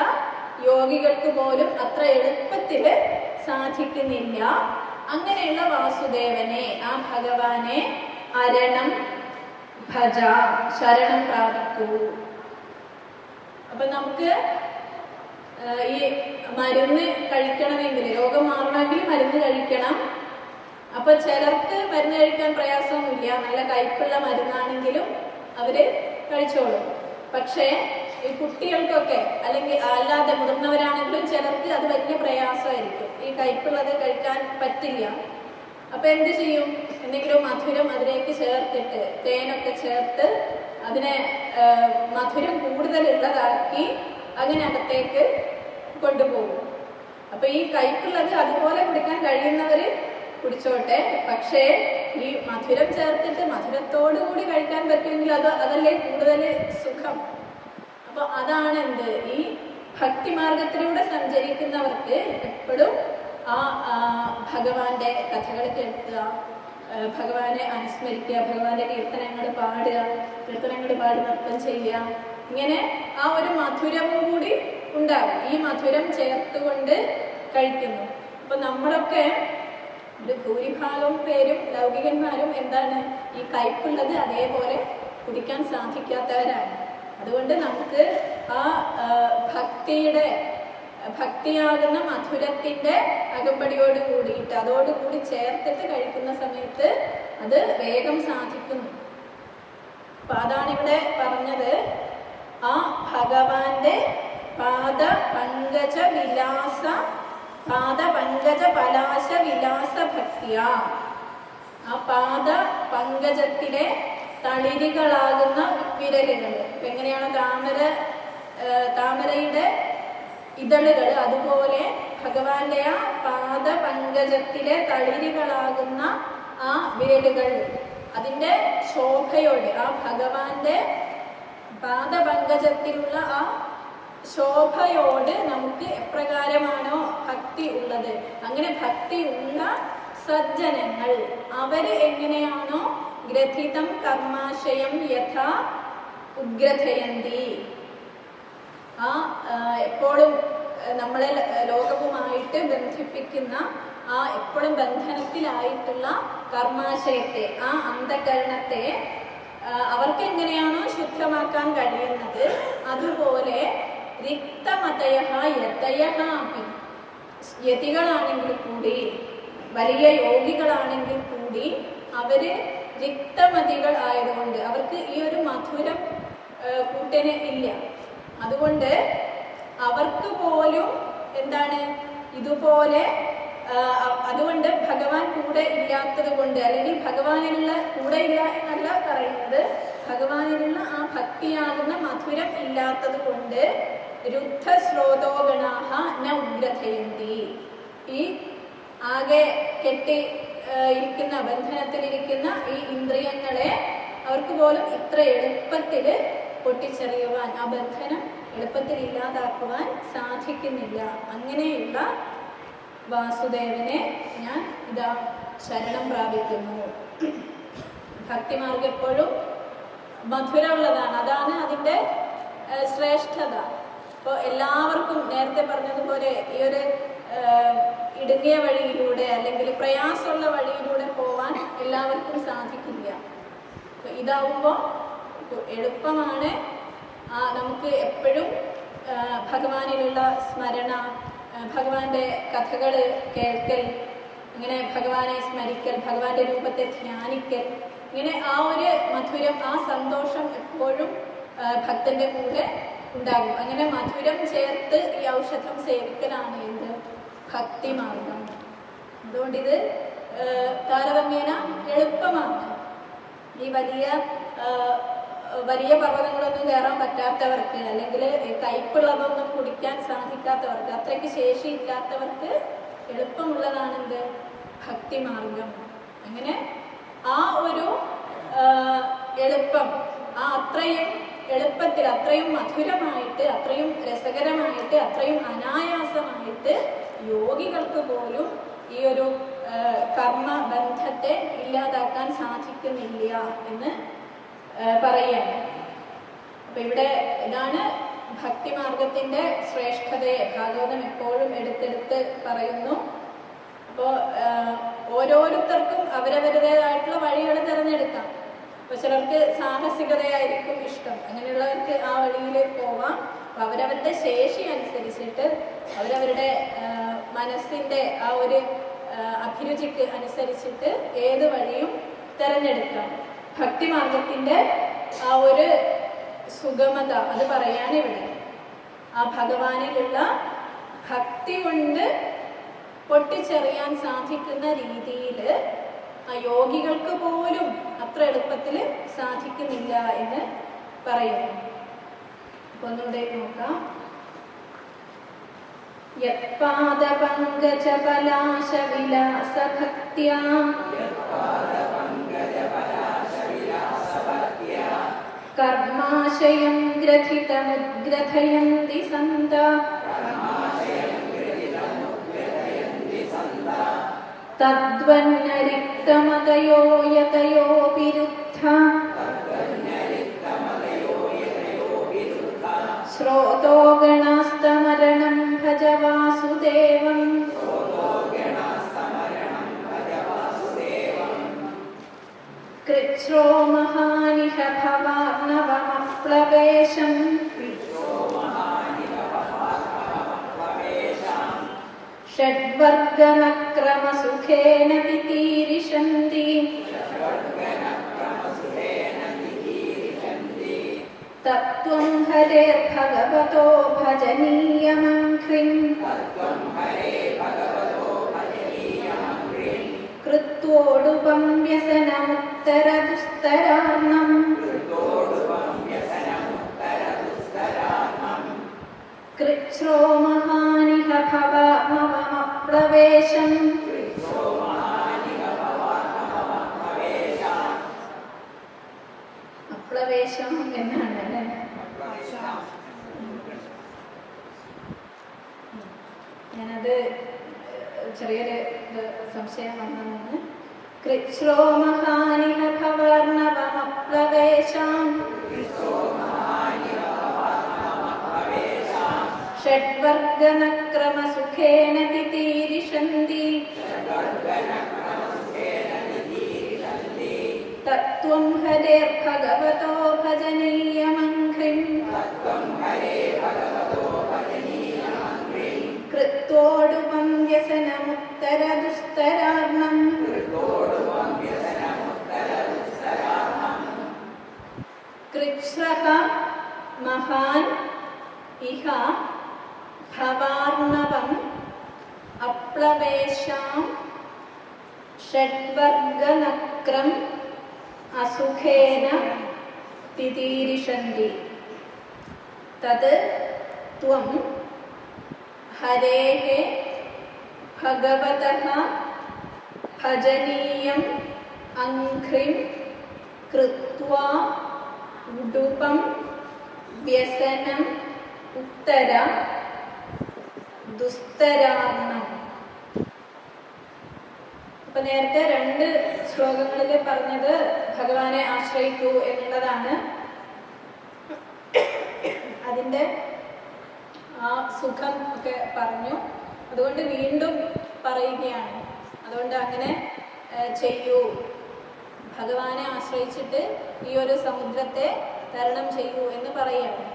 യോഗികൾക്ക് പോലും അത്ര എളുപ്പത്തില് സാധിക്കുന്നില്ല. അങ്ങനെയുള്ള വാസുദേവനെ, ആ ഭഗവാനെ അരണം ഭജ, ശരണം പ്രാപിക്കൂ. അപ്പൊ നമുക്ക് ഈ മരുന്ന് കഴിക്കണമെങ്കിൽ, രോഗം മാറണമെങ്കിൽ മരുന്ന് കഴിക്കണം. അപ്പൊ ചിലർക്ക് മരുന്ന് കഴിക്കാൻ പ്രയാസമൊന്നുമില്ല, നല്ല കയ്പുള്ള മരുന്നാണെങ്കിലും അവര് കഴിച്ചോളും. പക്ഷേ ഈ കുട്ടികൾക്കൊക്കെ, അല്ലെങ്കിൽ അല്ലാതെ മുതിർന്നവരാണെങ്കിലും ചിലർക്ക് അത് വലിയ പ്രയാസമായിരിക്കും, ഈ കയ്പുള്ളത് കഴിക്കാൻ പറ്റില്ല. അപ്പൊ എന്ത് ചെയ്യും? എന്തെങ്കിലും മധുരം അതിലേക്ക് ചേർത്തിട്ട്, തേനൊക്കെ ചേർത്ത് അതിനെ മധുരം കൂടുതലുള്ളതാക്കി അങ്ങനെ അകത്തേക്ക് കൊണ്ടുപോകും. അപ്പൊ ഈ കയ്പുള്ളത് അതുപോലെ കുടിക്കാൻ കഴിയുന്നവര് കുടിച്ചോട്ടെ. പക്ഷേ ഈ മധുരം ചേർത്തിട്ട് മധുരത്തോടുകൂടി കഴിക്കാൻ പറ്റുമെങ്കിൽ അതല്ലേ കൂടുതൽ സുഖം. അപ്പൊ അതാണ് എന്ത്, ഈ ഭക്തിമാർഗത്തിലൂടെ സഞ്ചരിക്കുന്നവർക്ക് എപ്പോഴും ഭഗവാന്റെ കഥകൾ കേൾക്കുക, ഭഗവാനെ അനുസ്മരിക്കുക, ഭഗവാന്റെ കീർത്തനങ്ങൾ പാടുക, കീർത്തനങ്ങൾ പാടി നൃത്തം ചെയ്യുക. ഇങ്ങനെ ആ ഒരു മധുരവും കൂടി ഉണ്ടാകും. ഈ മധുരം ചേർത്തുകൊണ്ട് കഴിക്കുന്നു. അപ്പൊ നമ്മളൊക്കെ ഒരു ഭൂരിഭാഗം പേരും ലൗകികന്മാരും എന്താണ് ഈ കയ്പുള്ളത് അതേപോലെ കുടിക്കാൻ സാധിക്കാത്തവരാണ്. അതുകൊണ്ട് നമുക്ക് ആ ഭക്തിയാകുന്ന മധുരത്തിന്റെ അകമ്പടിയോട് കൂടിയിട്ട് അതോടുകൂടി ചേർത്തിട്ട് കഴിക്കുന്ന സമയത്ത് അത് വേഗം സാധിക്കുന്നു. അപ്പൊ അതാണിവിടെ പറഞ്ഞത്. ആ ഭഗവാന്റെ പാദ പങ്കജ പലാശ വിലാസ ഭക്തിയ, ആ പാദ പങ്കജത്തിലെ തളിരികളാകുന്ന വിരലുകൾ. ഇപ്പൊ എങ്ങനെയാണ് താമരയുടെ ഇതളുകൾ, അതുപോലെ ഭഗവാന്റെ ആ പാദ പങ്കജത്തിലെ തളിരികളാകുന്ന ആ വിരലുകൾ, അതിൻ്റെ ശോഭയോട്, ആ ഭഗവാന്റെ പാദപങ്കജത്തിലുള്ള ആ ശോഭയോട് നമുക്ക് എപ്രകാരമാണോ ഭക്തി ഉള്ളത്, അങ്ങനെ ഭക്തി ഉള്ള സജ്ജനങ്ങൾ അവര് എങ്ങനെയാണോ ഗ്രഥിതം കർമാശയം യഥാ ഉഗ്രഥയന്തി, ആ എപ്പോഴും നമ്മളെ ലോകവുമായിട്ട് ബന്ധിപ്പിക്കുന്ന ആ എപ്പോഴും ബന്ധനത്തിലായിട്ടുള്ള കർമാശയത്തെ, ആ അന്ധകരണത്തെ അവർക്ക് എങ്ങനെയാണോ ശുദ്ധമാക്കാൻ കഴിയുന്നത്, അതുപോലെ റിക്തമതയഃ യതയഃ അപി, യതികളാണെങ്കിൽ കൂടി വലിയ യോഗികളാണെങ്കിൽ കൂടി അവര് റിക്തമതികൾ ആയതുകൊണ്ട് അവർക്ക് ഈ ഒരു മധുരം കൂട്ടന് ഇല്ല. അതുകൊണ്ട് അവർക്ക് പോലും എന്താണ് ഇതുപോലെ, അതുകൊണ്ട് ഭഗവാൻ കൂടെ ഇല്ലാത്തത് കൊണ്ട്, അല്ലെങ്കിൽ ഭഗവാനിലുള്ള കൂടെ ഇല്ല എന്നല്ല പറയുന്നത്, ഭഗവാനിലുള്ള ആ ഭക്തിയാകുന്ന മധുരം ഇല്ലാത്തത് കൊണ്ട് രുദ്ധശ്രോതോഗണാഹ ന ഉഗ്രഥയന്തി, ഈ ആകെ കെട്ടി ഇരിക്കുന്ന ബന്ധനത്തിലിരിക്കുന്ന ഈ ഇന്ദ്രിയങ്ങളെ അവർക്ക് പോലും ഇത്ര എളുപ്പത്തിൽ പൊട്ടിച്ചെറിയുവാൻ, ആ ബന്ധനം എളുപ്പത്തിൽ ഇല്ലാതാക്കുവാൻ സാധിക്കുന്നില്ല. അങ്ങനെയുള്ള വാസുദേവനെ ഞാൻ ഇതാ ശരണം പ്രാപിക്കുന്നു. ഭക്തിമാർഗം എപ്പോഴും മധുരമുള്ളതാണ്, അതാണ് അതിൻ്റെ ശ്രേഷ്ഠത. ഇപ്പോൾ എല്ലാവർക്കും നേരത്തെ പറഞ്ഞതുപോലെ ഈ ഒരു ഇടുങ്ങിയ വഴിയിലൂടെ അല്ലെങ്കിൽ പ്രയാസമുള്ള വഴിയിലൂടെ പോവാൻ എല്ലാവർക്കും സാധിക്കില്ല. ഇതാവുമ്പോൾ എളുപ്പമാണ്. നമുക്ക് എപ്പോഴും ഭഗവാനിലുള്ള സ്മരണ, ഭഗവാന്റെ കഥകൾ കേൾക്കൽ, ഇങ്ങനെ ഭഗവാനെ സ്മരിക്കൽ, ഭഗവാന്റെ രൂപത്തെ ധ്യാനിക്കൽ, ഇങ്ങനെ ആ ഒരു മധുരം, ആ സന്തോഷം എപ്പോഴും ഭക്തന്റെ കൂടെ ഉണ്ടാകും. അങ്ങനെ മധുരം ചേർത്ത് ഈ ഔഷധം സേവിക്കലാണ് എന്ത് ഭക്തിമാർഗം. അതുകൊണ്ടിത് താരതമ്യേന എളുപ്പമാണ്. ഈ വലിയ പർവ്വതങ്ങളൊന്നും കയറാൻ പറ്റാത്തവർക്ക്, അല്ലെങ്കിൽ കയ്പുള്ളതൊന്നും കുടിക്കാൻ സാധിക്കാത്തവർക്ക്, അത്രയ്ക്ക് ശേഷിയില്ലാത്തവർക്ക് എളുപ്പമുള്ളതാണെന്ത് ഭക്തിമാർഗം. അങ്ങനെ ആ ഒരു എളുപ്പം, ആ അത്രയും എളുപ്പത്തിൽ, അത്രയും മധുരമായിട്ട്, അത്രയും രസകരമായിട്ട്, അത്രയും അനായാസമായിട്ട് യോഗികൾക്ക് പോലും ഈ ഒരു കർമ്മബന്ധത്തെ ഇല്ലാതാക്കാൻ സാധിക്കുന്നില്ല എന്ന് പറയുകയാണ്. അപ്പൊ ഇവിടെ ഇതാണ് ഭക്തിമാർഗത്തിന്റെ ശ്രേഷ്ഠതയെ ഭാഗവതം എപ്പോഴും എടുത്തെടുത്ത് പറയുന്നു. അപ്പോൾ ഓരോരുത്തർക്കും അവരവരുടേതായിട്ടുള്ള വഴികൾ തിരഞ്ഞെടുക്കാം. അപ്പൊ ചിലർക്ക് സാഹസികതയായിരിക്കും ഇഷ്ടം, അങ്ങനെയുള്ളവർക്ക് ആ വഴിയിൽ പോവാം. അപ്പൊ അവരവരുടെ ശേഷി അനുസരിച്ചിട്ട്, അവരവരുടെ മനസ്സിന്റെ ആ ഒരു അഭിരുചിക്ക് അനുസരിച്ചിട്ട് ഏത് വഴിയും തിരഞ്ഞെടുക്കാം. ഭക്തിമാർഗത്തിന്റെ ആ ഒരു സുഗമത അത് പറയാനിവിടെ, ആ ഭഗവാനിലുള്ള ഭക്തി കൊണ്ട് പൊട്ടിച്ചെറിയാൻ സാധിക്കുന്ന രീതിയിൽ ആ യോഗികൾക്ക് പോലും അത്ര എളുപ്പത്തിൽ സാധിക്കുന്നില്ല എന്ന് പറയുന്നു. ഒന്നുകൂടെ നോക്കാം. യത്പാദപങ്കജ പലാശ വിലാസ ഭക്ത്യാ കർമാശയം ഗ്രഥിതമുദ്ഗ്രഥയന്തി സന്താ തദ്വന്നരിക്തമതയോ യതയോ വിരുദ്ധ ശ്രോതോ ഗണാസ്തമരണം ഭജ വാസുദേവം കൃച്ഛ്രോ മഹാനിഹ ഭവാർണവമപ്ലവേശം ഷഡ്വർഗനക്രമസുഖേന തിതീരിഷന്തി തത്വം ഹരേർഭഗവതോ ഭജനീയമംഘ്രിം കൃത്വോടുപം വ്യസനമുത്തരദുസ്തരാർണം കൃച്ഛ്രോ മഹാനിഹ ഭവാർണവമപ്ലവേശം അപ്ലവേശം എന്നാണ് അല്ലേ? ഞാനത് ചെറിയൊരു സംശയം വന്നതാണ്. കൃച്ഛ്രോ മഹാനിഹ ഭവാർണവമപ്ലവേശം ഷഡ്വർഗനക്രമസുഖേന തിതീരിഷന്തി തത്വം ഹരേർഭഗവതോ ഭജനീയമംഘ്രിം കൃത്വോടുപം വ്യസനമുത്തരദുസ്തരാർണം കൃച്ഛ്രഃ മഹാൻ ഇഹ ഭവാർണവം അപ്ലവേശാം ഷഡ്വർഗനക്രം അസുഖേന തിതീരിഷന്തി തത് ത്വം ഹരേഃ ഭഗവതഃ ഭജനീയം അംഘ്രിം കൃത്വാ ഉഡുപം വ്യസനം ഉത്തര ദുസ്തരാർണം. അപ്പൊ നേരത്തെ 2 ശ്ലോകങ്ങളിൽ പറഞ്ഞത് ഭഗവാനെ ആശ്രയിക്കൂ എന്നുള്ളതാണ്. അതിൻ്റെ ആ സുഖം ഒക്കെ പറഞ്ഞു. അതുകൊണ്ട് വീണ്ടും പറയുകയാണ്. അതുകൊണ്ട് അങ്ങനെ ചെയ്യൂ, ഭഗവാനെ ആശ്രയിച്ചിട്ട് ഈ ഒരു സമുദ്രത്തെ തരണം ചെയ്യൂ എന്ന് പറയുകയാണ്.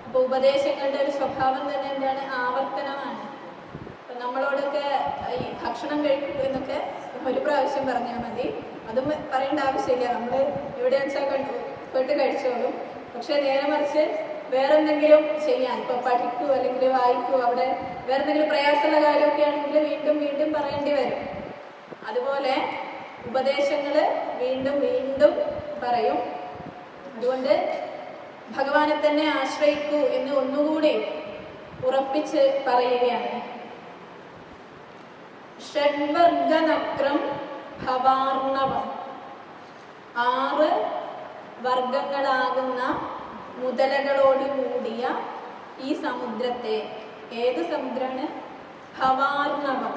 അപ്പോൾ ഉപദേശങ്ങളുടെ ഒരു സ്വഭാവം തന്നെ എന്താണ്? ആവർത്തനമാണ്. അപ്പം നമ്മളോടൊക്കെ ഈ ഭക്ഷണം കഴിക്കൂ എന്നൊക്കെ ഒരു പ്രാവശ്യം പറഞ്ഞാൽ മതി, അതും പറയേണ്ട ആവശ്യമില്ല. നമ്മൾ എവിടെ വെച്ചാൽ പോയിട്ട് കഴിച്ചോളും. പക്ഷെ നേരെ മറിച്ച് വേറെന്തെങ്കിലും ചെയ്യാൻ, ഇപ്പോൾ പഠിക്കൂ അല്ലെങ്കിൽ വായിക്കൂ, അവിടെ വേറെ എന്തെങ്കിലും പ്രയാസമുള്ള കാര്യമൊക്കെ ആണെങ്കിൽ വീണ്ടും വീണ്ടും പറയേണ്ടി വരും. അതുപോലെ ഉപദേശങ്ങൾ വീണ്ടും വീണ്ടും പറയും. അതുകൊണ്ട് ഭഗവാനെ തന്നെ ആശ്രയിക്കൂ എന്ന് ഒന്നുകൂടി ഉറപ്പിച്ച് പറയുകയാണ്. ഷഡ്വർഗനക്രം ഭവാർണവം, 6 വർഗങ്ങളാകുന്ന മുതലകളോട് കൂടിയ ഈ സമുദ്രത്തെ, ഏത് സമുദ്രമാണ്? ഭവാർണവം,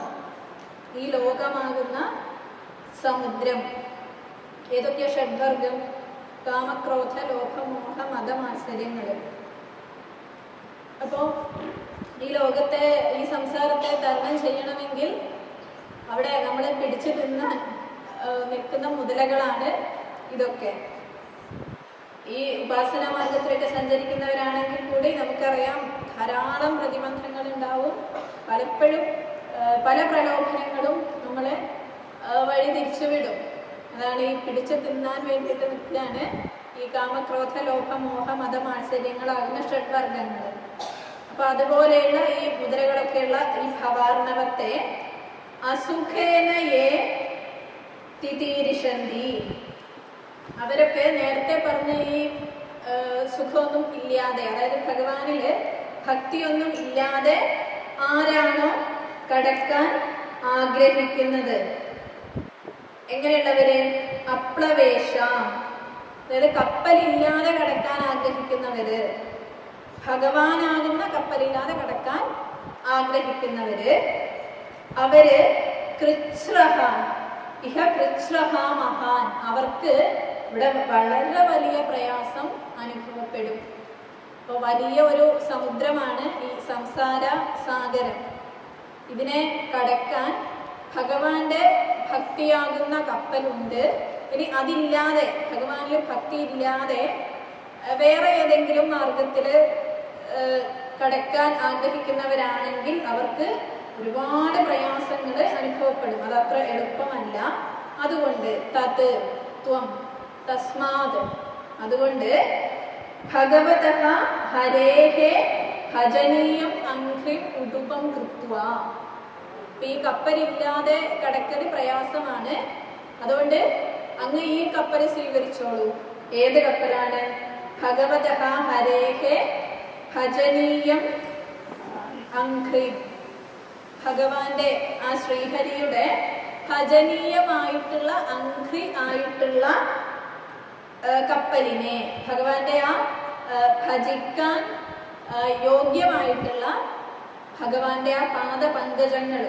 ഈ ലോകമാകുന്ന സമുദ്രം. ഏതൊക്കെയാ ഷഡ്വർഗം? കാമക്രോധ ലോഭ മോഹ മദമാത്സര്യങ്ങൾ. അപ്പോൾ ഈ ലോകത്തെ, ഈ സംസാരത്തെ തരണം ചെയ്യണമെങ്കിൽ അവിടെ നമ്മളെ പിടിച്ചു തിന്നാൻ നിൽക്കുന്ന മുതലകളാണ് ഇതൊക്കെ. ഈ ഉപാസന മാർഗത്തിലൊക്കെ സഞ്ചരിക്കുന്നവരാണെങ്കിൽ കൂടി നമുക്കറിയാം ധാരാളം പ്രതിബന്ധങ്ങൾ ഉണ്ടാവും. പലപ്പോഴും പല പ്രലോഭനങ്ങളും നമ്മളെ വഴി തിരിച്ചുവിടും. അതാണ് ഈ പിടിച്ചു തിന്നാൻ വേണ്ടിയിട്ട് നിൽക്കുകയാണ് ഈ കാമക്രോധ ലോഭ മോഹ മദമാത്സര്യങ്ങളാകുന്ന ഷഡ്വർഗങ്ങൾ. അപ്പൊ അതുപോലെയുള്ള ഈ മുദ്രകളൊക്കെയുള്ള ഈ ഭവാർണവത്തെ അസുഖേനയെ തിതീരിഷന്തി, അവരൊക്കെ നേരത്തെ പറഞ്ഞ ഈ സുഖമൊന്നും ഇല്ലാതെ, അതായത് ഭഗവാനില് ഭക്തിയൊന്നും ഇല്ലാതെ ആരാണോ കടക്കാൻ ആഗ്രഹിക്കുന്നത്, എങ്ങനെയുള്ളവര്? അപ്ലവേശ, അതായത് കപ്പലില്ലാതെ കടക്കാൻ ആഗ്രഹിക്കുന്നവര്, ഭഗവാനാകുന്ന കപ്പലില്ലാതെ കടക്കാൻ ആഗ്രഹിക്കുന്നവര്, അവര് കൃച്ഛ്രഹ ഇഹ കൃച്ഛ്രഹ മഹാൻ, അവർക്ക് ഇവിടെ വളരെ വലിയ പ്രയാസം അനുഭവപ്പെടും. അപ്പോൾ വലിയ ഒരു സമുദ്രമാണ് ഈ സംസാര സാഗരം. ഇതിനെ കടക്കാൻ ഭഗവാന്റെ ഭക്തിയാകുന്ന കപ്പലുണ്ട്. ഇനി അതില്ലാതെ, ഭഗവാനിൽ ഭക്തി ഇല്ലാതെ വേറെ ഏതെങ്കിലും മാർഗത്തിൽ കടക്കാൻ ആഗ്രഹിക്കുന്നവരാണെങ്കിൽ അവർക്ക് ഒരുപാട് പ്രയാസങ്ങൾ അനുഭവപ്പെടും. അതത്ര എളുപ്പമല്ല. അതുകൊണ്ട് തസ്മാത്, അതുകൊണ്ട് ഭഗവതഃ ഹരേഹേ ഭജനീയം അംഘ്രിം ഉടുപം കൃത്വ. ഈ കപ്പലില്ലാതെ കടക്കൽ പ്രയാസമാണ്. അതുകൊണ്ട് അങ്ങ് ഈ കപ്പൽ സ്വീകരിച്ചോളൂ. ഏത് കപ്പലാണ്? ഭഗവതഃ ഹരേഹേ ഭജനീയം അംഘ്രിം, ഭഗവാന്റെ ആ ശ്രീഹരിയുടെ ഭജനീയമായിട്ടുള്ള അംഘ്രി ആയിട്ടുള്ള കപ്പലിനെ, ഭഗവാന്റെ ആ ഭജിക്കാൻ യോഗ്യമായിട്ടുള്ള ഭഗവാന്റെ ആ പാദപങ്കജങ്ങൾ,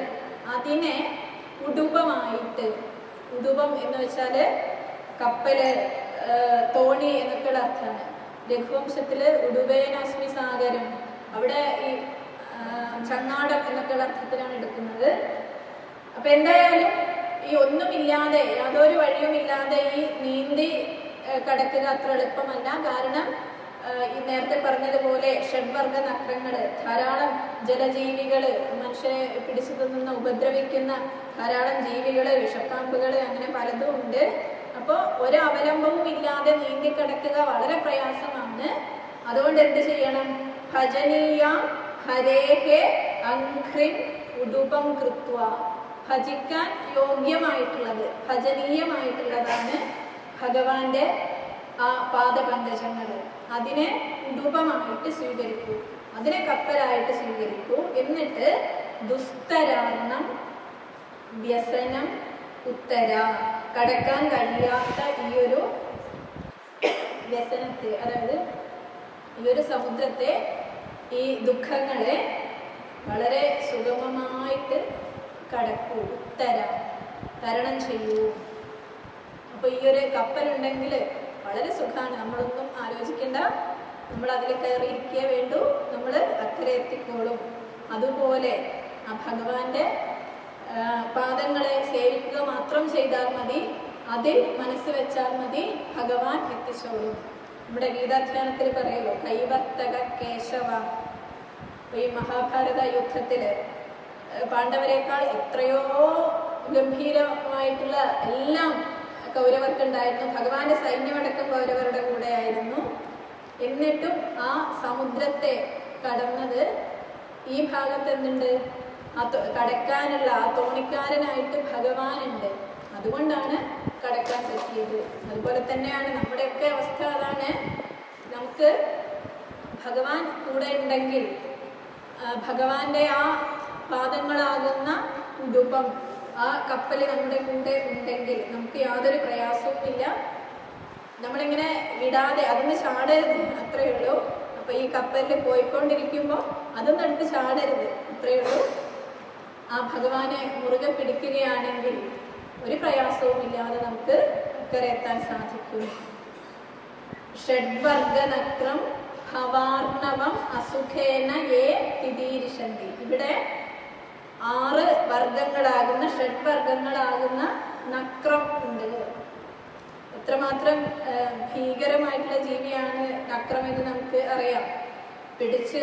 അതിനെ ഉടുപമായിട്ട്, ഉടുപം എന്ന് വെച്ചാല് കപ്പല്, തോണി എന്നൊക്കെയുള്ള അർത്ഥമാണ്. രഘുവംശത്തില് ഉടുപേനാസ്മി സാഗരം, അവിടെ ഈ ചങ്ങാടം എന്നൊക്കെയുള്ള അർത്ഥത്തിലാണ് എടുക്കുന്നത്. അപ്പൊ എന്തായാലും ഈ ഒന്നുമില്ലാതെ, യാതൊരു വഴിയുമില്ലാതെ ഈ നീന്തി കടക്കുക അത്ര എളുപ്പമല്ല. കാരണം ഈ നേരത്തെ പറഞ്ഞതുപോലെ ഷഡ്വർഗ നക്രങ്ങള്, ധാരാളം ജലജീവികള്, മനുഷ്യരെ പിടിച്ചു തിന്നുന്ന ഉപദ്രവിക്കുന്ന ധാരാളം ജീവികള്, വിഷപ്പാമ്പുകള്, അങ്ങനെ പലതും ഉണ്ട്. അപ്പോൾ ഒരു അവലംബവും ഇല്ലാതെ നീന്തി കിടക്കുക വളരെ പ്രയാസമാണ്. അതുകൊണ്ട് എന്ത് ചെയ്യണം? ഭജനീയ ഹരേഹേ അംഘ്രിം ഉടുപം കൃത്വ, ഭജിക്കാൻ യോഗ്യമായിട്ടുള്ളത്, ഭജനീയമായിട്ടുള്ളതാണ് ഭഗവാന്റെ ആ പാദപങ്കജങ്ങൾ. അതിനെ ഉടുപമായിട്ട് സ്വീകരിക്കൂ, അതിനെ കപ്പലായിട്ട് സ്വീകരിക്കൂ. എന്നിട്ട് ദുസ്തരാർണം വ്യസനം ഉത്തര, കടക്കാൻ കഴിയാത്ത ഈ ഒരു വ്യസനത്തെ, അതായത് ഈ ഒരു സമുദ്രത്തെ, ഈ ദുഃഖങ്ങളെ വളരെ സുഗമമായിട്ട് കടക്കൂ, ഉത്തര, തരണം ചെയ്യൂ. അപ്പൊ ഈ ഒരു കപ്പലുണ്ടെങ്കിൽ വളരെ സുഖമാണ്. നമ്മളൊന്നും ആലോചിക്കേണ്ട, നമ്മൾ അതിൽ കയറിയിരിക്കേ വേണ്ടൂ, നമ്മൾ അക്കരെ എത്തിക്കോളും. അതുപോലെ ആ ഭഗവാന്റെ പാദങ്ങളെ സേവിക്കുക മാത്രം ചെയ്താൽ മതി, അതിൽ മനസ്സ് വെച്ചാൽ മതി, ഭഗവാൻ എത്തിച്ചോളും. നമ്മുടെ ഗീതാധ്യാനത്തിൽ പറയുമല്ലോ, കൈവർത്തക കേശവ. ഈ മഹാഭാരത യുദ്ധത്തില് പാണ്ഡവരെക്കാൾ എത്രയോ ഗംഭീരമായിട്ടുള്ള എല്ലാം കൗരവർക്കുണ്ടായിരുന്നു. ഭഗവാന്റെ സൈന്യമടക്കം കൗരവരുടെ കൂടെ ആയിരുന്നു. എന്നിട്ടും ആ സമുദ്രത്തെ കടന്നത് ഈ ഭാഗത്ത് എന്തുണ്ട്? കടക്കാനുള്ള ആ തോണിക്കാരനായിട്ട് ഭഗവാനുണ്ട്. അതുകൊണ്ടാണ് കടക്കാൻ പറ്റിയത്. അതുപോലെ തന്നെയാണ് നമ്മുടെയൊക്കെ അവസ്ഥ. അതാണ്, നമുക്ക് ഭഗവാൻ കൂടെ ഉണ്ടെങ്കിൽ, ഭഗവാന്റെ ആ പാദങ്ങളാകുന്ന ഉടുപ്പം, ആ കപ്പൽ നമ്മുടെ കൂടെ ഉണ്ടെങ്കിൽ നമുക്ക് യാതൊരു പ്രയാസവും ഇല്ല. നമ്മളിങ്ങനെ വിടാതെ അതൊന്ന് ചാടരുത്, അത്രയേ ഉള്ളൂ. അപ്പൊ ഈ കപ്പലിൽ പോയിക്കൊണ്ടിരിക്കുമ്പോൾ അതൊന്നും എടുത്ത് ചാടരുത്, അത്രയേ ഉള്ളൂ. ആ ഭഗവാനെ മുറുകെ പിടിക്കുകയാണെങ്കിൽ ഒരു പ്രയാസവും ഇല്ലാതെ നമുക്ക് അക്കരെ എത്താൻ സാധിക്കും. ഷഡ്വർഗനക്രം ഭവാർണവം അസുഖേന യേ തിതീരിഷന്തി. ഇവിടെ 6 വർഗങ്ങളാകുന്ന, ഷഡ്വർഗങ്ങളാകുന്ന നക്രം ഉണ്ട്. എത്രമാത്രം ഭീകരമായിട്ടുള്ള ജീവിയാണ് നക്രം എന്ന് നമുക്ക് അറിയാം. പിടിച്ച്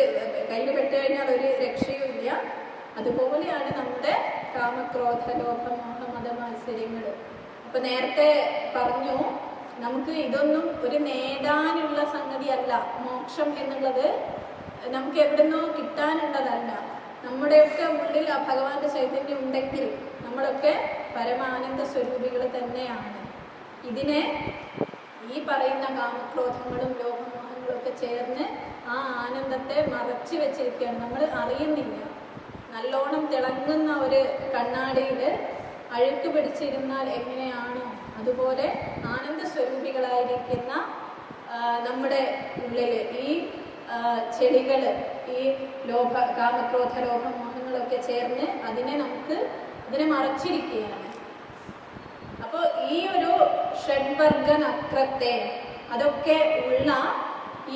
കയ്യിൽ പെട്ടു കഴിഞ്ഞാൽ ഒരു രക്ഷയും ഇല്ല. അതുപോലെയാണ് നമ്മുടെ കാമക്രോധ ലോഭ മോഹ മത മാത്സര്യങ്ങൾ. അപ്പൊ നേരത്തെ പറഞ്ഞു, നമുക്ക് ഇതൊന്നും ഒരു നേടാനുള്ള സംഗതിയല്ല. മോക്ഷം എന്നുള്ളത് നമുക്ക് എവിടുന്നോ കിട്ടാനുള്ളതല്ല. നമ്മുടെയൊക്കെ ഉള്ളിൽ ആ ഭഗവാന്റെ ചൈതന്യം ഉണ്ടെങ്കിൽ നമ്മളൊക്കെ പരമാനന്ദ സ്വരൂപികൾ തന്നെയാണ്. ഇതിനെ ഈ പറയുന്ന കാമക്രോധങ്ങളും ലോകമോഹങ്ങളും ഒക്കെ ചേർന്ന് ആ ആനന്ദത്തെ മറച്ചു വെച്ചിരിക്കുകയാണ്. നമ്മൾ അറിയുന്നില്ല. നല്ലോണം തിളങ്ങുന്ന ഒരു കണ്ണാടിയിൽ അഴുക്ക് പിടിച്ചിരുന്നാൽ എങ്ങനെയാണോ അതുപോലെ ആനന്ദ സ്വരൂപികളായിരിക്കുന്ന നമ്മുടെ ഉള്ളിൽ ഈ ചെടികൾ, ഈ കാമക്രോധ ലോഭമോഹങ്ങളൊക്കെ ചേർന്ന് അതിനെ നമുക്ക് അതിനെ മറച്ചിരിക്കുകയാണ്. അപ്പോൾ ഈ ഒരു ഷഡ്വർഗ നക്രത്തെ, അതൊക്കെ ഉള്ള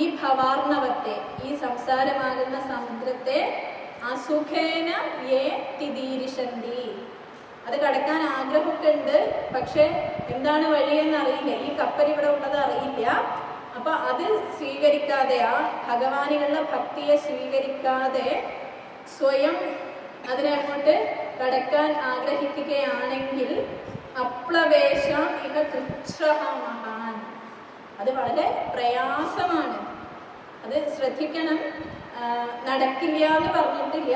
ഈ ഭവാർണവത്തെ, ഈ സംസാരമാകുന്ന സമുദ്രത്തെ അസുഖേന യേ തിദീരിഷന്തി, അത് കടക്കാൻ ആഗ്രഹമൊക്കെ ഉണ്ട്, പക്ഷെ എന്താണ് വഴിയെന്ന് അറിയില്ല, ഈ കപ്പൽ ഇവിടെ ഉള്ളത് അറിയില്ല. അപ്പൊ അത് സ്വീകരിക്കാതെ, ആ ഭഗവാനിലുള്ള ഭക്തിയെ സ്വീകരിക്കാതെ സ്വയം അതിനെ അങ്ങോട്ട് കടക്കാൻ ആഗ്രഹിക്കുകയാണെങ്കിൽ അപ്ലവേശം ഇഹ കൃച്ഛമഹാൻ, അത് വളരെ പ്രയാസമാണ്. അത് ശ്രദ്ധിക്കണം. നടക്കില്ല എന്ന് പറഞ്ഞിട്ടില്ല,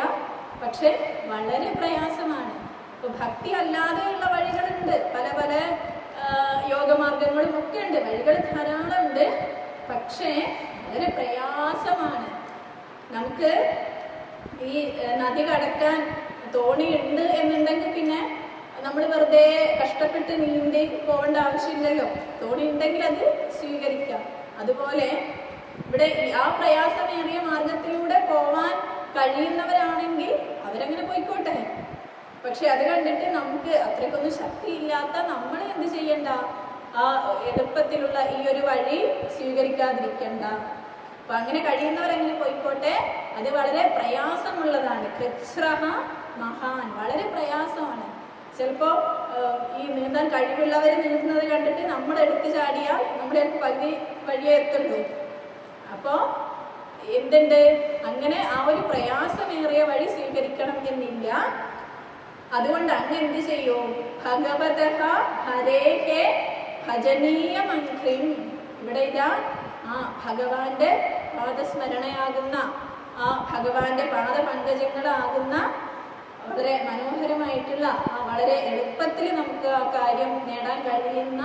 പക്ഷെ വളരെ പ്രയാസമാണ്. ഇപ്പൊ ഭക്തി അല്ലാതെയുള്ള വഴികളുണ്ട്, പല പല യോഗമാർഗങ്ങളും ഒക്കെ ഉണ്ട്, വഴികൾ ധാരാളം ഉണ്ട്, പക്ഷേ വളരെ പ്രയാസമാണ്. നമുക്ക് ഈ നദി കടക്കാൻ തോണിയുണ്ട് എന്നുണ്ടെങ്കിൽ പിന്നെ നമ്മൾ വെറുതെ കഷ്ടപ്പെട്ട് നീന്തി പോകേണ്ട ആവശ്യമില്ലല്ലോ, തോണി ഉണ്ടെങ്കിൽ അത് സ്വീകരിക്കാം. അതുപോലെ ഇവിടെ ആ പ്രയാസമേറിയ മാർഗത്തിലൂടെ പോവാൻ കഴിയുന്നവരാണെങ്കിൽ അവരങ്ങനെ പോയിക്കോട്ടെ. പക്ഷെ അത് കണ്ടിട്ട് നമുക്ക് അത്രയ്ക്കൊന്നും ശക്തിയില്ലാത്ത നമ്മൾ എന്ത് ചെയ്യണ്ട, ആ എളുപ്പത്തിലുള്ള ഈ ഒരു വഴി സ്വീകരിക്കാതിരിക്കണ്ട. അപ്പൊ അങ്ങനെ കഴിയുന്നവരെങ്ങനെ പോയിക്കോട്ടെ, അത് വളരെ പ്രയാസമുള്ളതാണ്. കൃച്ഛ്രഹ മഹാൻ, വളരെ പ്രയാസമാണ്. ചിലപ്പോ ഈ നീന്താൻ കഴിവുള്ളവർ നീന്തുന്നത് കണ്ടിട്ട് നമ്മൾ എടുത്ത് ചാടിയാൽ നമ്മുടെ പകുതി വഴിയെ എത്തുള്ളൂ. അപ്പോ എന്തുണ്ട്, അങ്ങനെ ആ ഒരു പ്രയാസമേറിയ വഴി സ്വീകരിക്കണം എന്നില്ല. അതുകൊണ്ട് അങ്ങ് എന്ത് ചെയ്യൂ, ഭഗവതഃ ഹരേഹേ ഭജനീയമന്ത്രിം, ഇവിടെ ഇതാ ആ ഭഗവാന്റെ പാദസ്മരണയാകുന്ന, ആ ഭഗവാന്റെ പാദപങ്കജങ്ങളാകുന്ന വളരെ മനോഹരമായിട്ടുള്ള, ആ വളരെ എളുപ്പത്തിൽ നമുക്ക് ആ കാര്യം നേടാൻ കഴിയുന്ന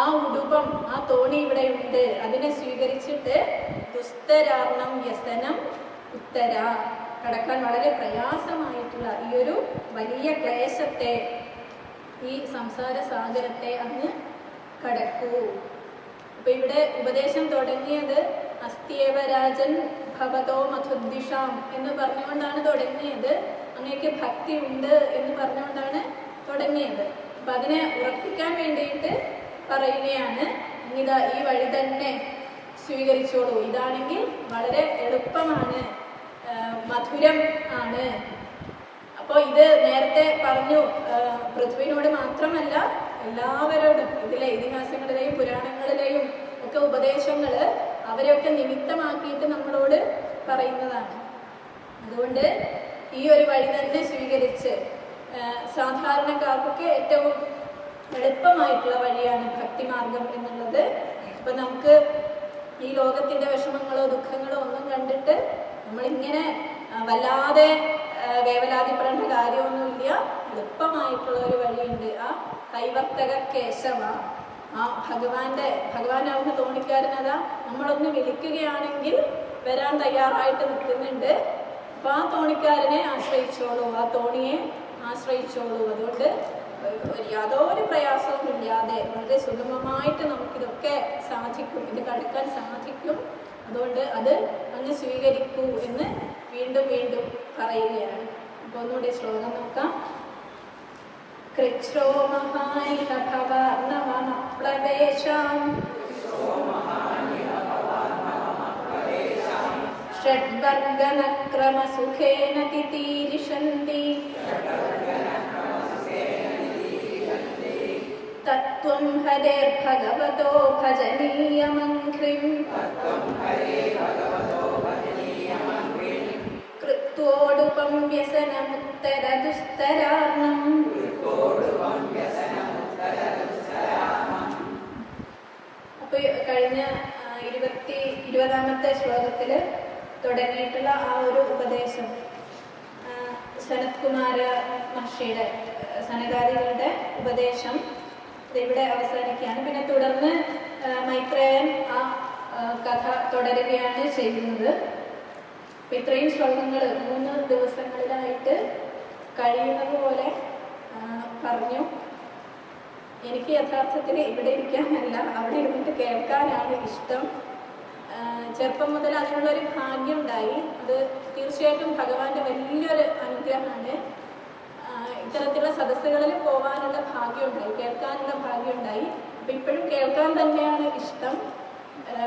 ആ ഉടുപം, ആ തോണി ഇവിടെ ഉണ്ട്. അതിനെ സ്വീകരിച്ചിട്ട് ദുസ്തരാർണം വ്യസനം ഉത്തര, കടക്കാൻ വളരെ പ്രയാസമായിട്ടുള്ള ഈ ഒരു വലിയ ക്ലേശത്തെ, ഈ സംസാര സാഗരത്തെ അങ്ങ് കടക്കൂ. അപ്പൊ ഇവിടെ ഉപദേശം തുടങ്ങിയത് അസ്ത്യേവ രാജൻ ഭവതോ മധുദ്ദിഷാം എന്ന് പറഞ്ഞുകൊണ്ടാണ് തുടങ്ങിയത്. അങ്ങേക്ക് ഭക്തി ഉണ്ട് എന്ന് പറഞ്ഞുകൊണ്ടാണ് തുടങ്ങിയത്. അപ്പൊ അതിനെ ഉറപ്പിക്കാൻ വേണ്ടിയിട്ട് പറയുകയാണ്, ഇതാ ഈ വഴി തന്നെ സ്വീകരിച്ചോളൂ, ഇതാണെങ്കിൽ വളരെ എളുപ്പമാണ്, മധുരം ആണ്. അപ്പോൾ ഇത് നേരത്തെ പറഞ്ഞു, പൃഥ്വിനോട് മാത്രമല്ല എല്ലാവരോടും, ഇതിലെ ഇതിഹാസങ്ങളിലെയും പുരാണങ്ങളിലെയും ഒക്കെ ഉപദേശങ്ങൾ അവരെയൊക്കെ നിമിത്തമാക്കിയിട്ട് നമ്മളോട് പറയുന്നതാണ്. അതുകൊണ്ട് ഈ ഒരു വഴി തന്നെ സ്വീകരിച്ച്, സാധാരണക്കാർക്കൊക്കെ ഏറ്റവും എളുപ്പമായിട്ടുള്ള വഴിയാണ് ഭക്തിമാർഗം എന്നുള്ളത്. ഇപ്പൊ നമുക്ക് ഈ ലോകത്തിന്റെ വിഷമങ്ങളോ ദുഃഖങ്ങളോ ഒന്നും കണ്ടിട്ട് നമ്മളിങ്ങനെ വല്ലാതെ വേവലാതിപ്പെടേണ്ട കാര്യമൊന്നുമില്ല. എളുപ്പമായിട്ടുള്ള ഒരു വഴിയുണ്ട്. ആ കൈവർത്തക കേശവ, ആ ഭഗവാനാവുന്ന തോണിക്കാരനതാ നമ്മളൊന്ന് വിളിക്കുകയാണെങ്കിൽ വരാൻ തയ്യാറായിട്ട് നിൽക്കുന്നുണ്ട്. അപ്പൊ ആ തോണിക്കാരനെ ആശ്രയിച്ചോളൂ, ആ തോണിയെ ആശ്രയിച്ചോളൂ. അതുകൊണ്ട് യാതൊരു പ്രയാസവും ഇല്ലാതെ വളരെ സുഗമമായിട്ട് നമുക്കിതൊക്കെ സാധിക്കും, ഇത് കടക്കാൻ സാധിക്കും. അതുകൊണ്ട് അത് അങ്ങ് സ്വീകരിക്കൂ എന്ന് വീണ്ടും വീണ്ടും പറയുകയാണ്. അപ്പൊ ഒന്നുകൂടി ശ്ലോകം നോക്കാം. കൃച്ഛ്രോ മഹാനിഹ ഭവാർണവമപ്ലവേശാം ഷഡ്വർഗനക്രമസുഖേന തിതീരിഷന്തി തത്വം ഹരേർഭഗവതോ ഭജനീയമന്ത്രിം കൃത്വോടുപം വ്യസനമുത്തരദുസ്തരാർണം. അപ്പൊ കഴിഞ്ഞ 20ാമത്തെ ശ്ലോകത്തില് തുടങ്ങിയിട്ടുള്ള ആ ഒരു ഉപദേശം സനത്കുമാര മഹർഷിയുടെ, സനകാദികളുടെ ഉപദേശം ഇവിടെ അവസാനിക്കുകയാണ്. പിന്നെ തുടർന്ന് മൈത്രേയൻ ആ കഥ തുടരുകയാണ് ചെയ്യുന്നത്. അപ്പം ഇത്രയും ശ്ലോകങ്ങൾ 3 ദിവസങ്ങളിലായിട്ട് കഴിയുന്നത് പോലെ പറഞ്ഞു. എനിക്ക് യഥാർത്ഥത്തിൽ ഇവിടെ ഇരിക്കാനല്ല, അവിടെ ഇരുന്നിട്ട് കേൾക്കാനാണ് ഇഷ്ടം. ചെറുപ്പം മുതൽ അതിനുള്ളൊരു ഭാഗ്യം ഉണ്ടായി. അത് തീർച്ചയായിട്ടും ഭഗവാന്റെ വലിയൊരു അനുഗ്രഹമാണ്. ഇത്തരത്തിലുള്ള സദസ്സുകളിൽ പോകാനുള്ള ഭാഗ്യമുണ്ടായി, കേൾക്കാനുള്ള ഭാഗ്യമുണ്ടായി. അപ്പം ഇപ്പോഴും കേൾക്കാൻ തന്നെയാണ് ഇഷ്ടം.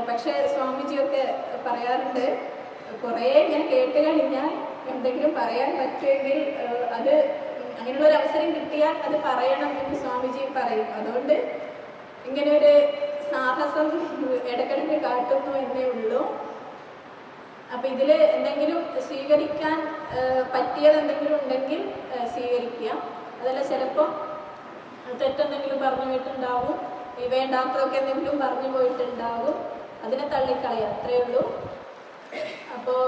പക്ഷേ സ്വാമിജിയൊക്കെ പറയാറുണ്ട്, കുറേ ഇങ്ങനെ കേട്ട് കഴിഞ്ഞാൽ എന്തെങ്കിലും പറയാൻ പറ്റുമെങ്കിൽ അത് അങ്ങനെയുള്ള ഒരു അവസരം കിട്ടിയാൽ അത് പറയണം എന്ന് സ്വാമിജി പറയും. അതുകൊണ്ട് ഇങ്ങനെ ഒരു സാഹസം ഇടയ്ക്കിടയ്ക്ക് കാട്ടുന്നു എന്നേ ഉള്ളൂ. അപ്പം ഇതിൽ എന്തെങ്കിലും സ്വീകരിക്കാൻ പറ്റിയത് എന്തെങ്കിലും ഉണ്ടെങ്കിൽ സ്വീകരിക്കുക. അതല്ല ചിലപ്പോൾ തെറ്റെന്തെങ്കിലും പറഞ്ഞു പോയിട്ടുണ്ടാവും, വേണ്ടാത്തതൊക്കെ എന്തെങ്കിലും പറഞ്ഞു പോയിട്ടുണ്ടാകും, അതിനെ തള്ളിക്കളയാം, അത്രയേ ഉള്ളൂ. അപ്പോൾ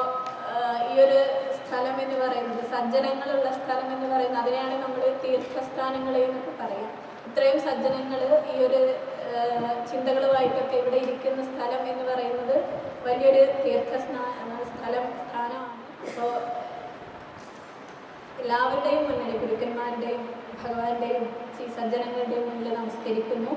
ഈ ഒരു സ്ഥലം എന്ന് പറയുന്നത്, സജ്ജനങ്ങളുള്ള സ്ഥലം എന്ന് പറയുന്നത്, അതിനെയാണ് നമ്മൾ തീർത്ഥസ്ഥാനങ്ങൾ എന്നൊക്കെ പറയാം. ഇത്രയും സജ്ജനങ്ങൾ ഈ ഒരു ചിന്തകളുമായിട്ടൊക്കെ ഇവിടെ ഇരിക്കുന്ന സ്ഥലം എന്ന് പറയുന്നത് വലിയൊരു സ്ഥാനമാണ്. അപ്പോൾ എല്ലാവരുടെയും മുന്നിൽ, ഗുരുക്കന്മാരുടെയും ഭഗവാന്റെയും ഈ സജ്ജനങ്ങളുടെയും മുന്നിൽ നമസ്കരിക്കുന്നു.